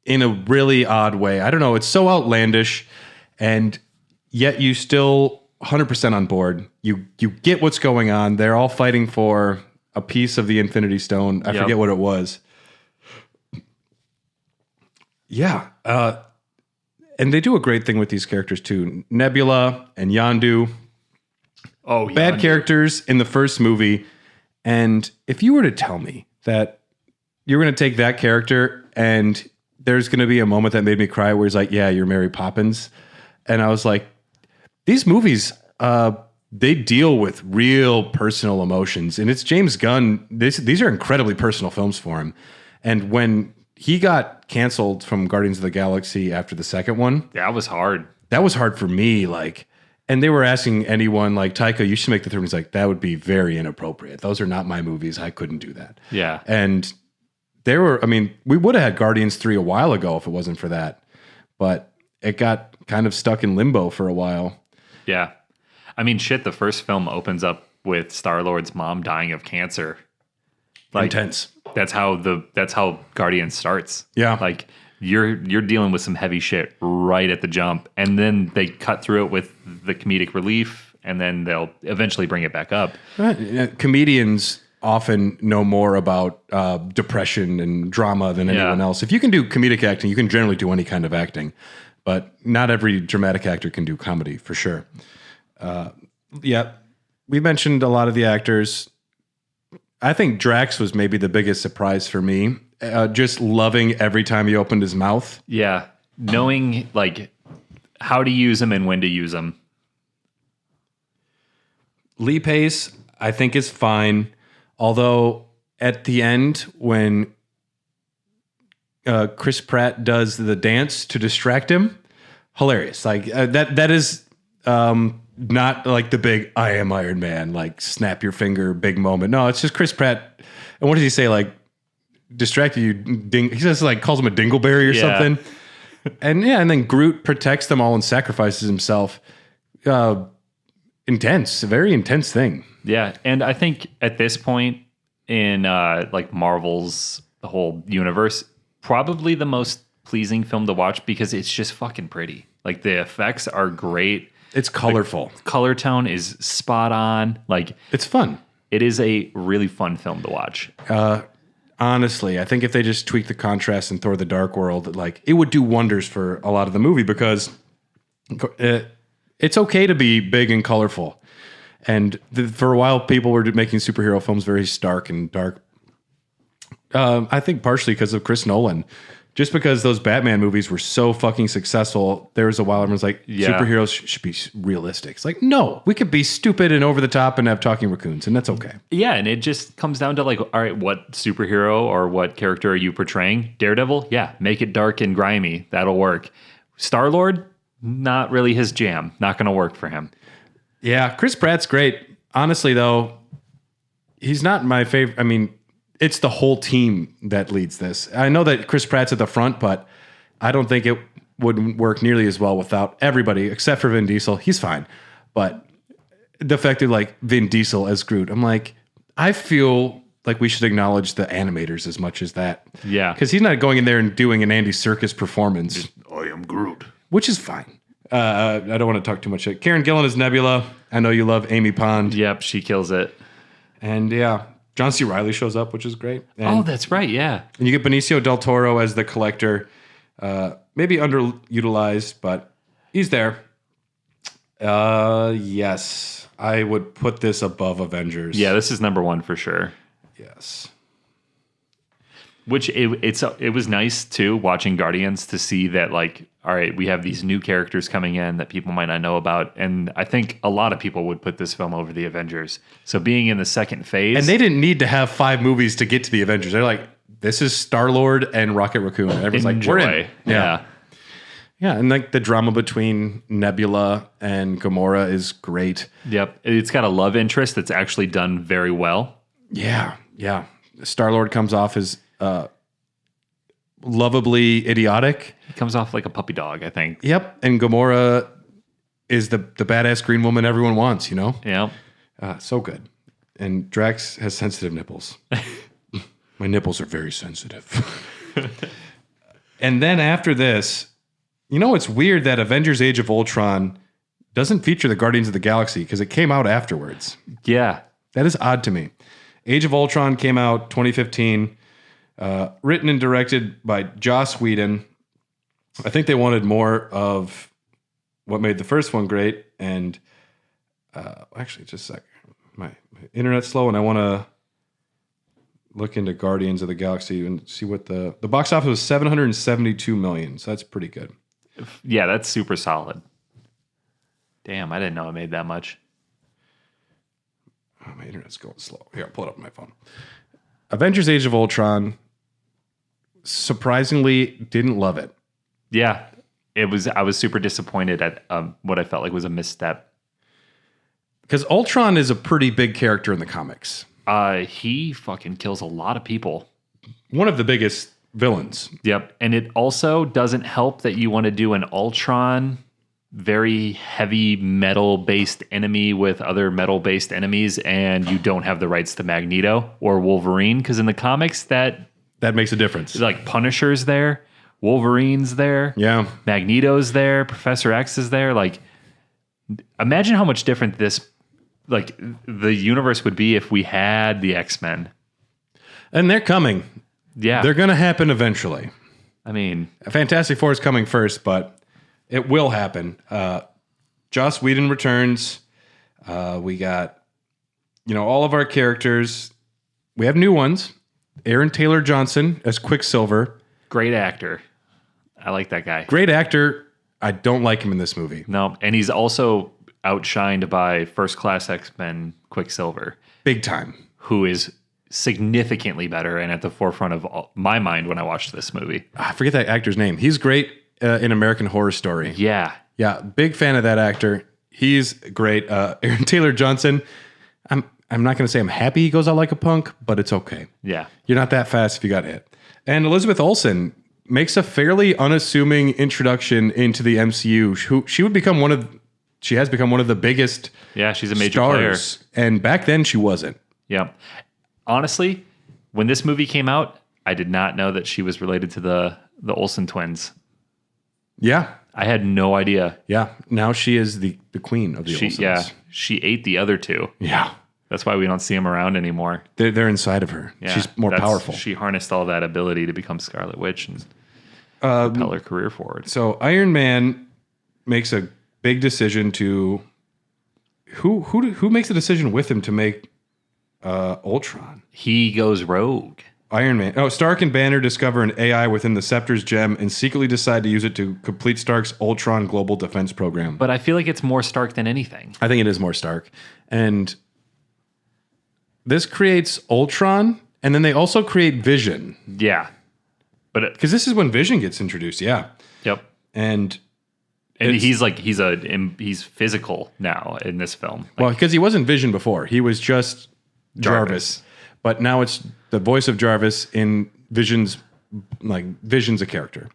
in a really odd way. I don't know. It's so outlandish, and yet you still 100% on board. You get what's going on. They're all fighting for a piece of the Infinity Stone. I forget what it was. Yeah. And they do a great thing with these characters too. Nebula and Yondu. Oh, bad characters in the first movie. And if you were to tell me that you're going to take that character and there's going to be a moment that made me cry where he's like, yeah, you're Mary Poppins. And I was like, these movies, they deal with real personal emotions. And it's James Gunn. These are incredibly personal films for him. And when he got canceled from Guardians of the Galaxy after the second one, that was hard. That was hard for me. And they were asking anyone like, Taika, you should make the third one. He's like, that would be very inappropriate. Those are not my movies. I couldn't do that. Yeah. And we would have had Guardians 3 a while ago if it wasn't for that. But it got kind of stuck in limbo for a while. Yeah. I mean, shit, the first film opens up with Star-Lord's mom dying of cancer. Like, Intense. That's how Guardians starts. Yeah. Like you're dealing with some heavy shit right at the jump, and then they cut through it with the comedic relief, and then they'll eventually bring it back up. Comedians often know more about depression and drama than anyone else. If you can do comedic acting, you can generally do any kind of acting, but not every dramatic actor can do comedy for sure. We mentioned a lot of the actors. I think Drax was maybe the biggest surprise for me. Just loving every time he opened his mouth. Yeah. Knowing like how to use him and when to use him. Lee Pace, I think, is fine. Although at the end, when Chris Pratt does the dance to distract him, hilarious. Like that is not like the big "I am Iron Man" like snap your finger big moment. No, it's just Chris Pratt. And what does he say? Like distracted you. He says like calls him a dingleberry or something. And then Groot protects them all and sacrifices himself. Intense, a very intense thing. Yeah, and I think at this point in like Marvel's the whole universe, probably the most pleasing film to watch because it's just fucking pretty. Like the effects are great. It's colorful. The color tone is spot on. Like it's fun. It is a really fun film to watch. Honestly, I think if they just tweak the contrast in Thor: The Dark World, like it would do wonders for a lot of the movie because it's okay to be big and colorful. And for a while, people were making superhero films very stark and dark. I think partially because of Chris Nolan. Just because those Batman movies were so fucking successful, there was a while everyone's like, superheroes should be realistic. It's like, no, we could be stupid and over the top and have talking raccoons, and that's okay. Yeah, and it just comes down to like, all right, what superhero or what character are you portraying? Daredevil? Yeah, make it dark and grimy. That'll work. Star-Lord? Not really his jam. Not going to work for him. Yeah, Chris Pratt's great. Honestly, though, he's not my favorite. I mean, it's the whole team that leads this. I know that Chris Pratt's at the front, but I don't think it would work nearly as well without everybody, except for Vin Diesel. He's fine. But the fact that, like, Vin Diesel as Groot, I'm like, I feel like we should acknowledge the animators as much as that. Yeah. Because he's not going in there and doing an Andy Serkis performance. I am Groot. Which is fine. I don't want to talk too much shit. Karen Gillan is Nebula. I know you love Amy Pond. Yep, she kills it. And yeah, John C. Reilly shows up, which is great. And, that's right, yeah. And you get Benicio del Toro as the Collector. Maybe underutilized, but he's there. Yes, I would put this above Avengers. Yeah, this is number one for sure. Yes. Which it was nice too watching Guardians to see that, like, all right, we have these new characters coming in that people might not know about, and I think a lot of people would put this film over the Avengers. So being in the second phase, and they didn't need to have 5 movies to get to the Avengers. They're like, this is Star-Lord and Rocket Raccoon. And everyone's like, we're in. Yeah, and like the drama between Nebula and Gamora is great. Yep, it's got a love interest that's actually done very well. Yeah. Star-Lord comes off as lovably idiotic. He comes off like a puppy dog, I think. Yep. And Gamora is the badass green woman everyone wants, you know? Yeah. So good. And Drax has sensitive nipples. My nipples are very sensitive. And then after this, you know, it's weird that Avengers Age of Ultron doesn't feature the Guardians of the Galaxy because it came out afterwards. Yeah. That is odd to me. Age of Ultron came out 2015. Written and directed by Joss Whedon. I think they wanted more of what made the first one great. And actually, just a sec. My internet's slow, and I want to look into Guardians of the Galaxy and see what the box office was. $772 million. So that's pretty good. Yeah, that's super solid. Damn, I didn't know it made that much. Oh, my internet's going slow. Here, I'll pull it up on my phone. Avengers Age of Ultron, surprisingly, didn't love it. Yeah, I was super disappointed at what I felt like was a misstep. Because Ultron is a pretty big character in the comics. He fucking kills a lot of people. One of the biggest villains. Yep, and it also doesn't help that you want to do an Ultron very heavy metal-based enemy with other metal-based enemies, and you don't have the rights to Magneto or Wolverine, because in the comics that makes a difference. like Punisher's there, Wolverine's there, Yeah. Magneto's there, Professor X is there. Like, imagine how much different this, like, the universe would be if we had the X-Men. And they're coming. Yeah. They're going to happen eventually. I mean, Fantastic Four is coming first, but it will happen. Joss Whedon returns. We got, all of our characters. We have new ones. Aaron Taylor Johnson as Quicksilver. great actor. I like that guy. Great actor. I don't like him in this movie. No, and he's also outshined by First Class X-Men Quicksilver, Big time. who is significantly better and at the forefront of my mind when I watched this movie. I forget that actor's name. He's great in American Horror Story. Yeah. Yeah, big fan of that actor. He's great. Aaron Taylor Johnson. I'm not going to say I'm happy he goes out like a punk, but it's okay. Yeah. You're not that fast if you got hit. And Elizabeth Olsen makes a fairly unassuming introduction into the MCU. She has become one of the biggest Yeah, she's a major stars. player. And back then she wasn't. Yeah. Honestly, when this movie came out, I did not know that she was related to the Olsen twins. Yeah. I had no idea. Yeah. Now she is the queen of the Olsens. Yeah, she ate the other two. Yeah. That's why we don't see them around anymore. They're inside of her. Yeah, She's more powerful. She harnessed all that ability to become Scarlet Witch and propel her career forward. So Iron Man makes a big decision to who makes a decision with him to make Ultron. He goes rogue. Iron Man. Oh, Stark and Banner discover an AI within the Scepter's gem and secretly decide to use it to complete Stark's Ultron global defense program. But I feel like it's more Stark than anything. I think it is more Stark. And this creates Ultron, and then they also create Vision. Yeah. But Because this is when Vision gets introduced, yeah. Yep. And he's physical now in this film. well, because he wasn't Vision before. He was just Jarvis. But now it's the voice of Jarvis in Vision's a character.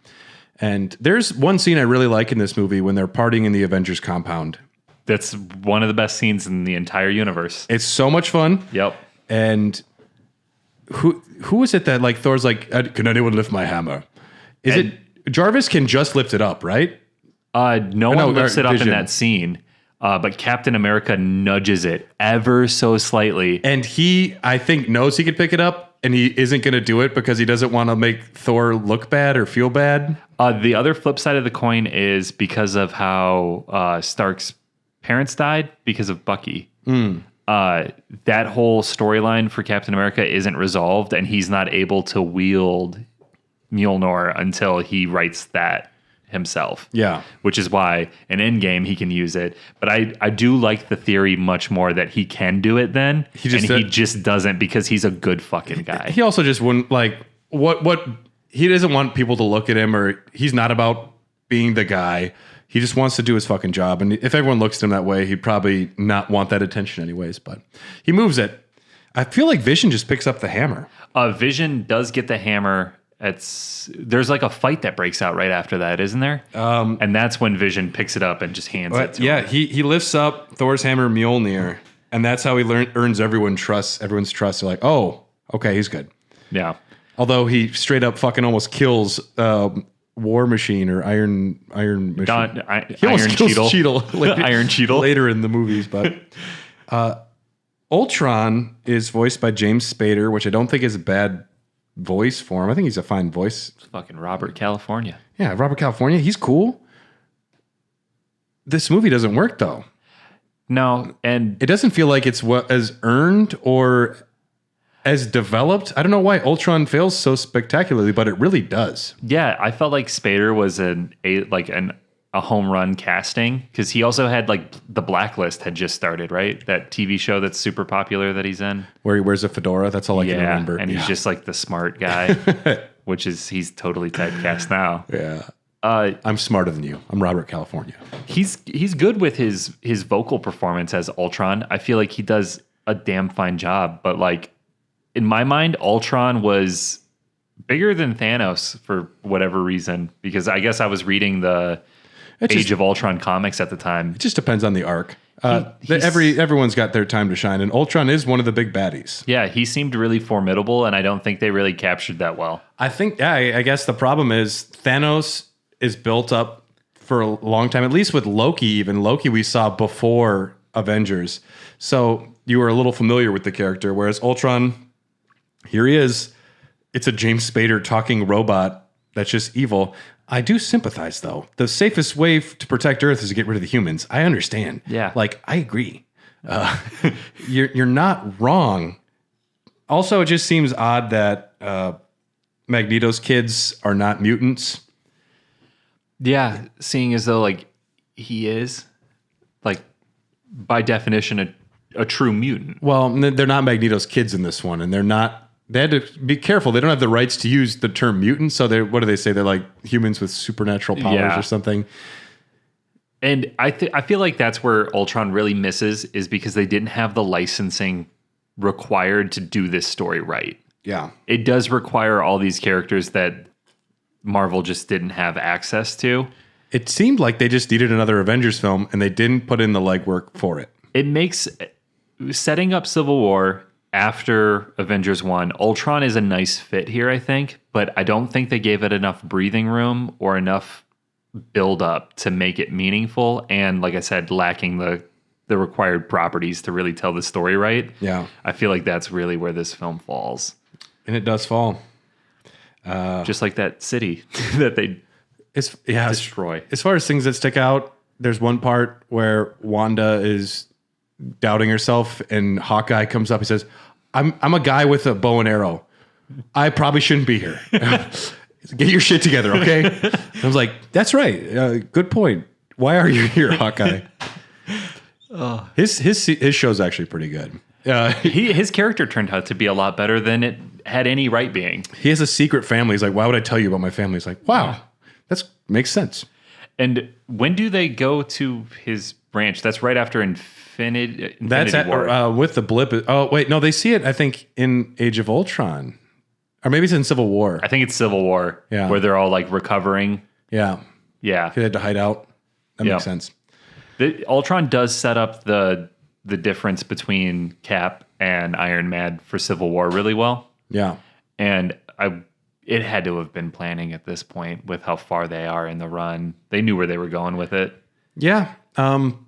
And there's one scene I really like in this movie when they're partying in the Avengers compound. That's one of the best scenes in the entire universe. It's so much fun. Yep. And who is it that like Thor's like, can anyone lift my hammer? It Jarvis can just lift it up, right? No one lifts it up Vision. in that scene, but Captain America nudges it ever so slightly. And he, I think, knows he could pick it up, and he isn't going to do it because he doesn't want to make Thor look bad or feel bad. The other flip side of the coin is because of how Stark's parents died because of Bucky. That whole storyline for Captain America isn't resolved, and he's not able to wield Mjolnir until he writes that himself. Yeah. Which is why in Endgame he can use it. But I do like the theory much more that he can do it then. He just doesn't because he's a good fucking guy. He also just wouldn't like what he doesn't want people to look at him, or he's not about being the guy. He just wants to do his fucking job. And if everyone looks at him that way, he'd probably not want that attention anyways. But he moves it. I feel like Vision just picks up the hammer. Vision does get the hammer. There's like a fight that breaks out right after that, isn't there? And that's when Vision picks it up and just hands it to him. He lifts up Thor's hammer Mjolnir, and that's how he earns everyone's trust. They're like, oh, okay, he's good. Yeah. Although he straight up fucking almost kills War Machine or Iron Machine. He almost kills Cheadle later, Iron Cheadle later in the movies. But Ultron is voiced by James Spader, which I don't think is a bad voice for him. I think he's a fine voice. It's fucking Robert California. Yeah, Robert California. He's cool. This movie doesn't work though. No, and it doesn't feel like it's as earned or as developed. I don't know why Ultron fails so spectacularly, but it really does. Yeah, I felt like Spader was a home run casting because he also had like The Blacklist had just started, right? That TV show that's super popular that he's in. Where he wears a fedora. That's all I can remember. And he's just like the smart guy, he's totally typecast now. Yeah. I'm smarter than you. I'm Robert California. He's good with his vocal performance as Ultron. I feel like he does a damn fine job, but like in my mind, Ultron was bigger than Thanos for whatever reason, because I guess I was reading Age of Ultron comics at the time. It just depends on the arc. Everyone's got their time to shine, and Ultron is one of the big baddies. Yeah, he seemed really formidable, and I don't think they really captured that well. I think, I guess the problem is Thanos is built up for a long time, at least with Loki. Even Loki we saw before Avengers, so you were a little familiar with the character, whereas Ultron, here he is. It's a James Spader talking robot that's just evil. I do sympathize, though. The safest way to protect Earth is to get rid of the humans. I understand. Yeah. Like, I agree. You're not wrong. Also, it just seems odd that Magneto's kids are not mutants. Yeah, seeing as though, like, he is, like, by definition, a true mutant. Well, they're not Magneto's kids in this one, and they're not. They had to be careful. They don't have the rights to use the term mutant, so what do they say? They're like humans with supernatural powers or something. And I feel like that's where Ultron really misses, is because they didn't have the licensing required to do this story right. Yeah. It does require all these characters that Marvel just didn't have access to. It seemed like they just needed another Avengers film, and they didn't put in the legwork for it. It makes setting up Civil War after Avengers 1, Ultron is a nice fit here, I think, but I don't think they gave it enough breathing room or enough build up to make it meaningful, and like I said, lacking the required properties to really tell the story right. Yeah. I feel like that's really where this film falls. And it does fall. Just like that city that they destroy. As far as things that stick out, there's one part where Wanda is doubting herself, and Hawkeye comes up. He says, I'm a guy with a bow and arrow. I probably shouldn't be here. Get your shit together, okay? I was like, that's right. Good point. Why are you here, Hawkeye? His show's actually pretty good. His character turned out to be a lot better than it had any right being. He has a secret family. He's like, why would I tell you about my family? He's like, wow, that makes sense. And when do they go to his branch? That's right after Infinity War. With the blip. Oh, wait, no, they see it, I think, in Age of Ultron. Or maybe it's in Civil War. I think it's Civil War, where they're all like recovering. Yeah. Yeah. He had to hide out. That makes sense. Ultron does set up the difference between Cap and Iron Man for Civil War really well. Yeah. And it had to have been planning at this point with how far they are in the run. They knew where they were going with it. Yeah. I'm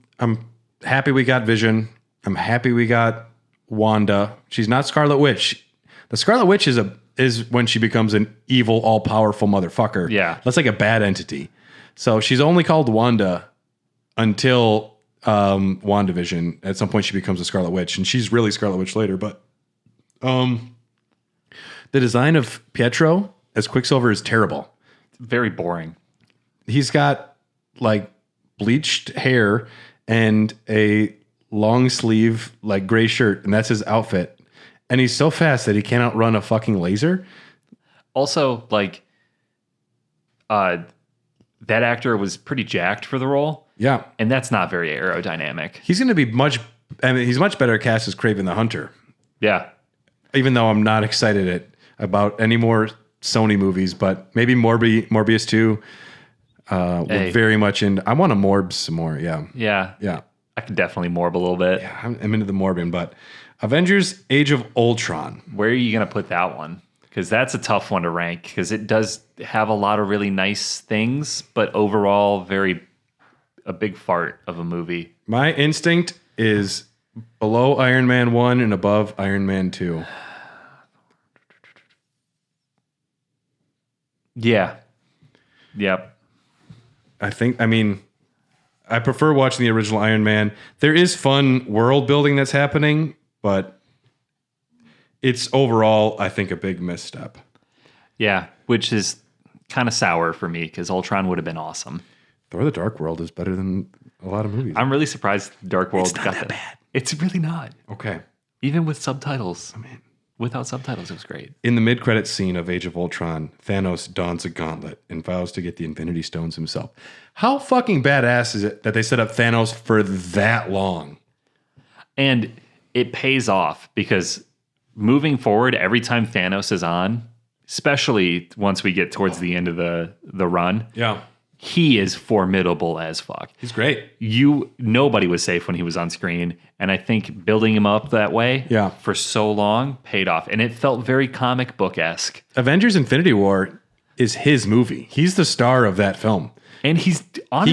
happy we got Vision. I'm happy we got Wanda. She's not Scarlet Witch. The Scarlet Witch is when she becomes an evil, all-powerful motherfucker. Yeah. That's like a bad entity. So she's only called Wanda until WandaVision. At some point she becomes a Scarlet Witch, and she's really Scarlet Witch later. But the design of Pietro as Quicksilver is terrible. Very boring. He's got like bleached hair and a long sleeve like gray shirt, and that's his outfit. And he's so fast that he can't outrun a fucking laser. Also, like, that actor was pretty jacked for the role. Yeah. And that's not very aerodynamic. He's going to be he's much better cast as Kraven the Hunter. Yeah. Even though I'm not excited about any more Sony movies, but maybe Morbius 2. We're very much I want to Morb some more. Yeah. Yeah. Yeah. I could definitely Morb a little bit. Yeah, I'm into the Morbin, but Avengers Age of Ultron. Where are you going to put that one? Because that's a tough one to rank, because it does have a lot of really nice things, but overall a big fart of a movie. My instinct is below Iron Man 1 and above Iron Man 2. Yeah. Yep. I prefer watching the original Iron Man. There is fun world building that's happening, but it's overall, I think, a big misstep. Yeah, which is kind of sour for me, because Ultron would have been awesome. Thor: The Dark World is better than a lot of movies. I'm really surprised Dark World got that bad. It's really not. Okay. Even with subtitles. I mean, without subtitles, it was great. In the mid-credits scene of Age of Ultron, Thanos dons a gauntlet and vows to get the Infinity Stones himself. How fucking badass is it that they set up Thanos for that long? And it pays off, because moving forward, every time Thanos is on, especially once we get towards the end of the run, he is formidable as fuck. He's great. Nobody was safe when he was on screen, and I think building him up that way for so long paid off, and it felt very comic book-esque. Avengers Infinity War is his movie. He's the star of that film. And he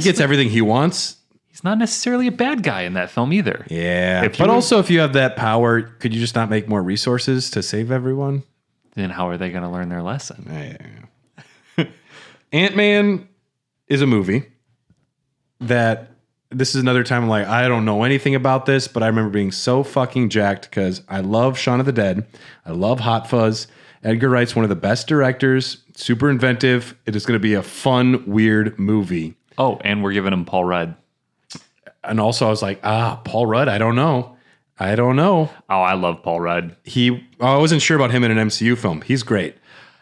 gets everything he wants. He's not necessarily a bad guy in that film either. Yeah. But also, if you have that power, could you just not make more resources to save everyone? Then how are they going to learn their lesson? Yeah. Ant-Man is a movie that this is another time I'm like, I don't know anything about this, but I remember being so fucking jacked because I love Shaun of the Dead. I love Hot Fuzz. Edgar Wright's one of the best directors, super inventive. It is going to be a fun, weird movie. Oh, and we're giving him Paul Rudd. And also I was like, Paul Rudd, I don't know. Oh, I love Paul Rudd. I wasn't sure about him in an MCU film. He's great.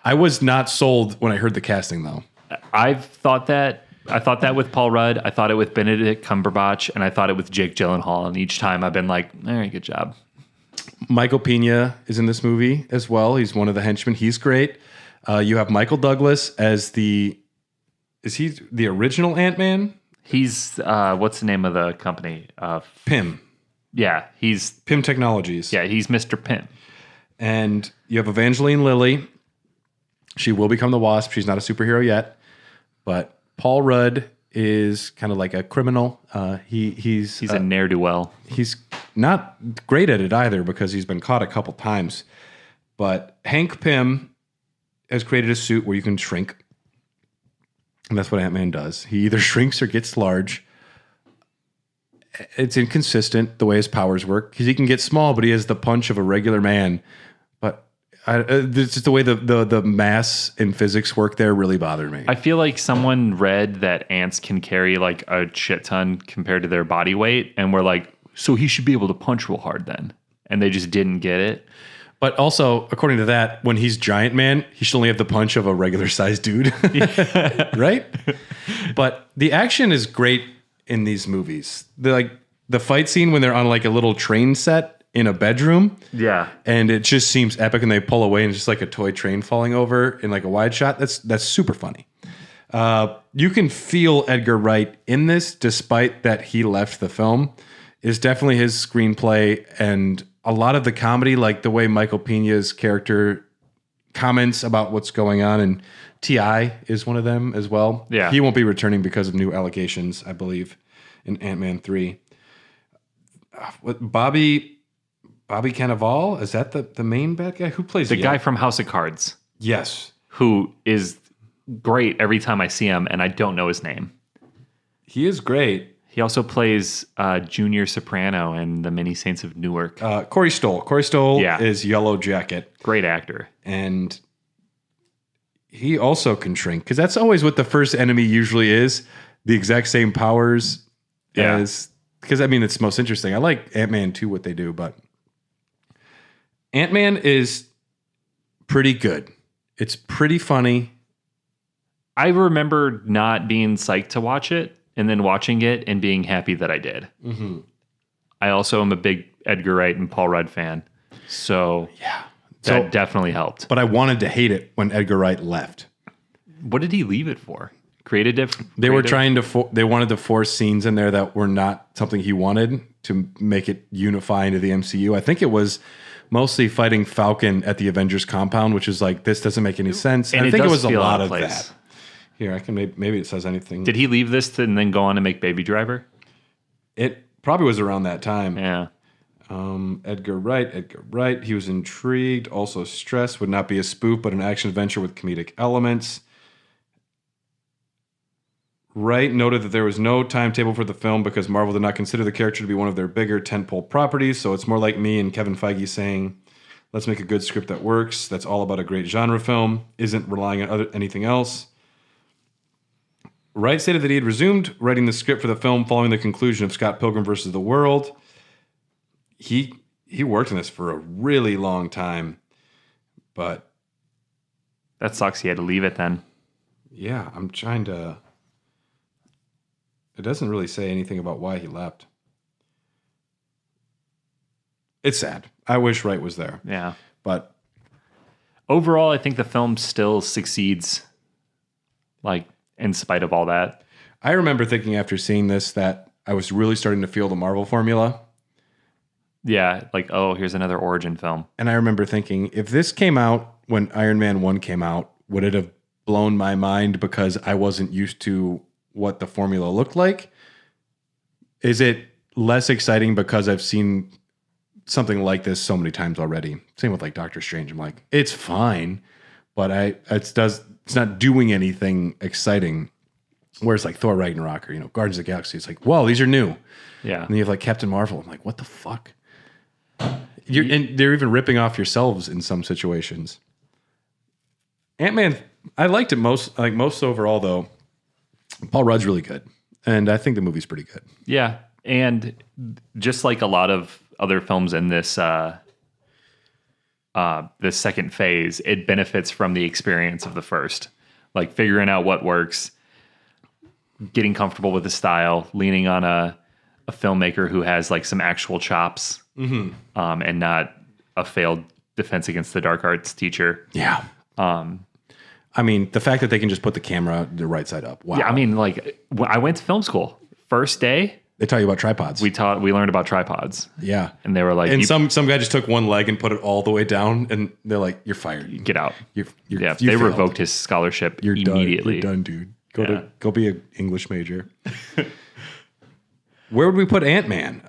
I was not sold when I heard the casting, though. I thought that with Paul Rudd. I thought it with Benedict Cumberbatch, and I thought it with Jake Gyllenhaal. And each time I've been like, all right, good job. Michael Pena is in this movie as well. He's one of the henchmen. He's great. You have Michael Douglas as is he the original Ant-Man? He's, what's the name of the company? Pym. Yeah, he's... Pym Technologies. Yeah, he's Mr. Pym. And you have Evangeline Lilly. She will become the Wasp. She's not a superhero yet. But Paul Rudd is kind of like a criminal. He's a ne'er-do-well. He's not great at it either because he's been caught a couple times. But Hank Pym has created a suit where you can shrink. And that's what Ant-Man does. He either shrinks or gets large. It's inconsistent the way his powers work because he can get small, but he has the punch of a regular man. But it's just the way the mass and physics work there really bothered me. I feel like someone read that ants can carry like a shit ton compared to their body weight, and we're like, so he should be able to punch real hard then. And they just didn't get it. But also, according to that, when he's Giant Man, he should only have the punch of a regular sized dude. Right? But the action is great in these movies. The fight scene when they're on like a little train set in a bedroom. Yeah. And it just seems epic and they pull away and it's just like a toy train falling over in like a wide shot. That's super funny. You can feel Edgar Wright in this despite that he left the film. It's definitely his screenplay and a lot of the comedy, like the way Michael Pena's character comments about what's going on, and T.I. is one of them as well. Yeah. He won't be returning because of new allegations, I believe, in Ant-Man 3. Bobby Cannavale, is that the main bad guy? Who plays the guy from House of Cards? Yes. Who is great every time I see him, and I don't know his name. He is great. He also plays Junior Soprano in The Many Saints of Newark. Corey Stoll. Corey Stoll is Yellow Jacket. Great actor. And he also can shrink, because that's always what the first enemy usually is. The exact same powers as... Because, I mean, it's most interesting. I like Ant-Man too, what they do, but... Ant-Man is pretty good. It's pretty funny. I remember not being psyched to watch it, and then watching it and being happy that I did. Mm-hmm. I also am a big Edgar Wright and Paul Rudd fan. So that definitely helped. But I wanted to hate it when Edgar Wright left. What did he leave it for? They were trying to... they wanted to force scenes in there that were not something he wanted to make it unify into the MCU. I think it was mostly fighting Falcon at the Avengers compound, which is like, this doesn't make any sense. And I think it was a lot of that. Here, I can maybe it says anything. Did he leave this and then go on to make Baby Driver? It probably was around that time. Yeah. Edgar Wright. He was intrigued, also stressed, would not be a spoof, but an action adventure with comedic elements. Wright noted that there was no timetable for the film because Marvel did not consider the character to be one of their bigger tentpole properties, so it's more like me and Kevin Feige saying, let's make a good script that works, that's all about a great genre film, isn't relying on anything else. Wright stated that he had resumed writing the script for the film following the conclusion of Scott Pilgrim vs. the World. He worked on this for a really long time, but... That sucks. He had to leave it then. Yeah, I'm trying to... It doesn't really say anything about why he left. It's sad. I wish Wright was there. Yeah. But... Overall, I think the film still succeeds. Like... in spite of all that. I remember thinking after seeing this that I was really starting to feel the Marvel formula. Yeah, like, oh, here's another origin film. And I remember thinking, if this came out when Iron Man 1 came out, would it have blown my mind because I wasn't used to what the formula looked like? Is it less exciting because I've seen something like this so many times already? Same with like Doctor Strange. I'm like, it's fine, but it's not doing anything exciting. Whereas like Thor Ragnarok or, Guardians of the Galaxy, it's like, whoa, these are new. Yeah. And then you have like Captain Marvel. I'm like, what the fuck? And they're even ripping off yourselves in some situations. Ant-Man, I liked it most overall though. Paul Rudd's really good. And I think the movie's pretty good. Yeah. And just like a lot of other films in this this second phase, it benefits from the experience of the first. Like figuring out what works, getting comfortable with the style, leaning on a filmmaker who has like some actual chops, and not a failed Defense Against the Dark Arts teacher. Yeah. I mean, the fact that they can just put the camera the right side up. Wow. Yeah, I mean, like I went to film school. First day, they taught you about tripods. we learned about tripods. Yeah. And they were like, And some guy just took one leg and put it all the way down, and they're like, "You're fired. get out. You They failed. revoked his scholarship You're immediately. Done. You're done, dude. Go be an English major." Where would we put Ant-Man?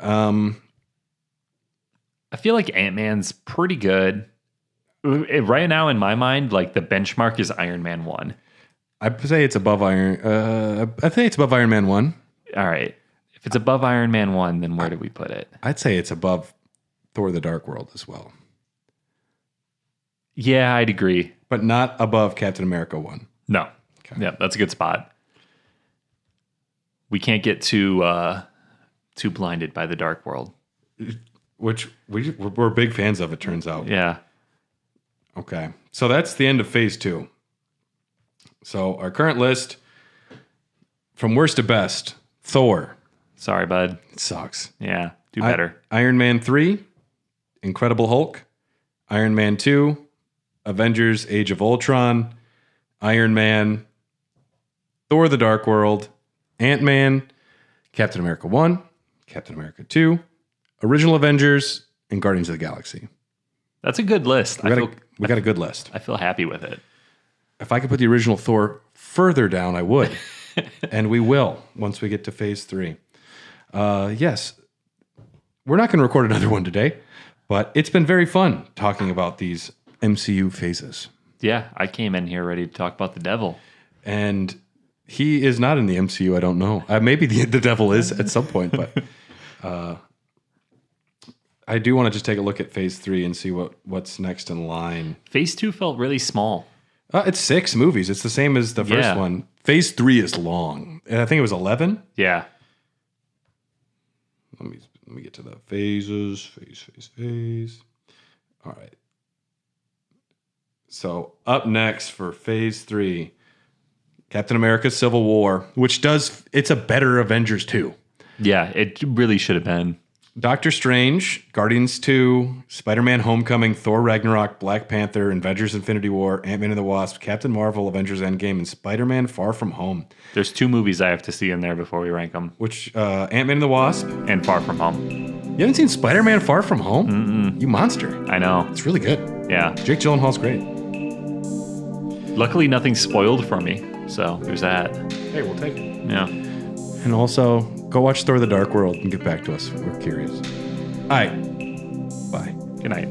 I feel like Ant-Man's pretty good. Right now, in my mind, like the benchmark is Iron Man 1. I'd say it's above Iron. I think it's above Iron Man 1. All right. If it's above Iron Man 1, then where do we put it? I'd say it's above Thor: The Dark World as well, Yeah, I'd agree. but not above Captain America 1. No. Okay. Yeah, that's a good spot. We can't get too blinded by the dark world. Which we're big fans of, it turns out. Yeah. Okay. So that's the end of phase 2. So our current list, from worst to best: Thor. Sorry, bud. It sucks. Yeah. Do better. Iron Man 3, Incredible Hulk, Iron Man 2, Avengers Age of Ultron, Iron Man, Thor: The Dark World, Ant-Man, Captain America 1, Captain America 2, Original Avengers, and Guardians of the Galaxy. That's a good list. We got a good list. I feel happy with it. If I could put the original Thor further down, I would. And we will once we get to phase 3. Yes, we're not going to record another one today, but it's been very fun talking about these MCU phases. Yeah, I came in here ready to talk about the devil. And he is not in the MCU, I don't know. Maybe the devil is at some point, but I do want to just take a look at phase 3 and see what's next in line. Phase 2 felt really small. It's 6 movies. It's the same as the first Yeah. one. Phase 3 is long. And I think it was 11. Yeah. Let me get to the phases. Phase. All right. So up next for phase 3, Captain America: Civil War, it's a better Avengers 2. Yeah, it really should have been. Doctor Strange, Guardians 2, Spider-Man: Homecoming, Thor: Ragnarok, Black Panther, Avengers: Infinity War, Ant-Man and the Wasp, Captain Marvel, Avengers: Endgame, and Spider-Man: Far From Home. There's 2 movies I have to see in there before we rank them. Which, Ant-Man and the Wasp. And Far From Home. You haven't seen Spider-Man: Far From Home? Mm-mm. You monster. I know. It's really good. Yeah. Jake Gyllenhaal's great. Luckily, nothing's spoiled for me. So there's that. Hey, we'll take it. Yeah. And also, go watch Thor: The Dark World and get back to us. We're curious. All right. Bye. Good night.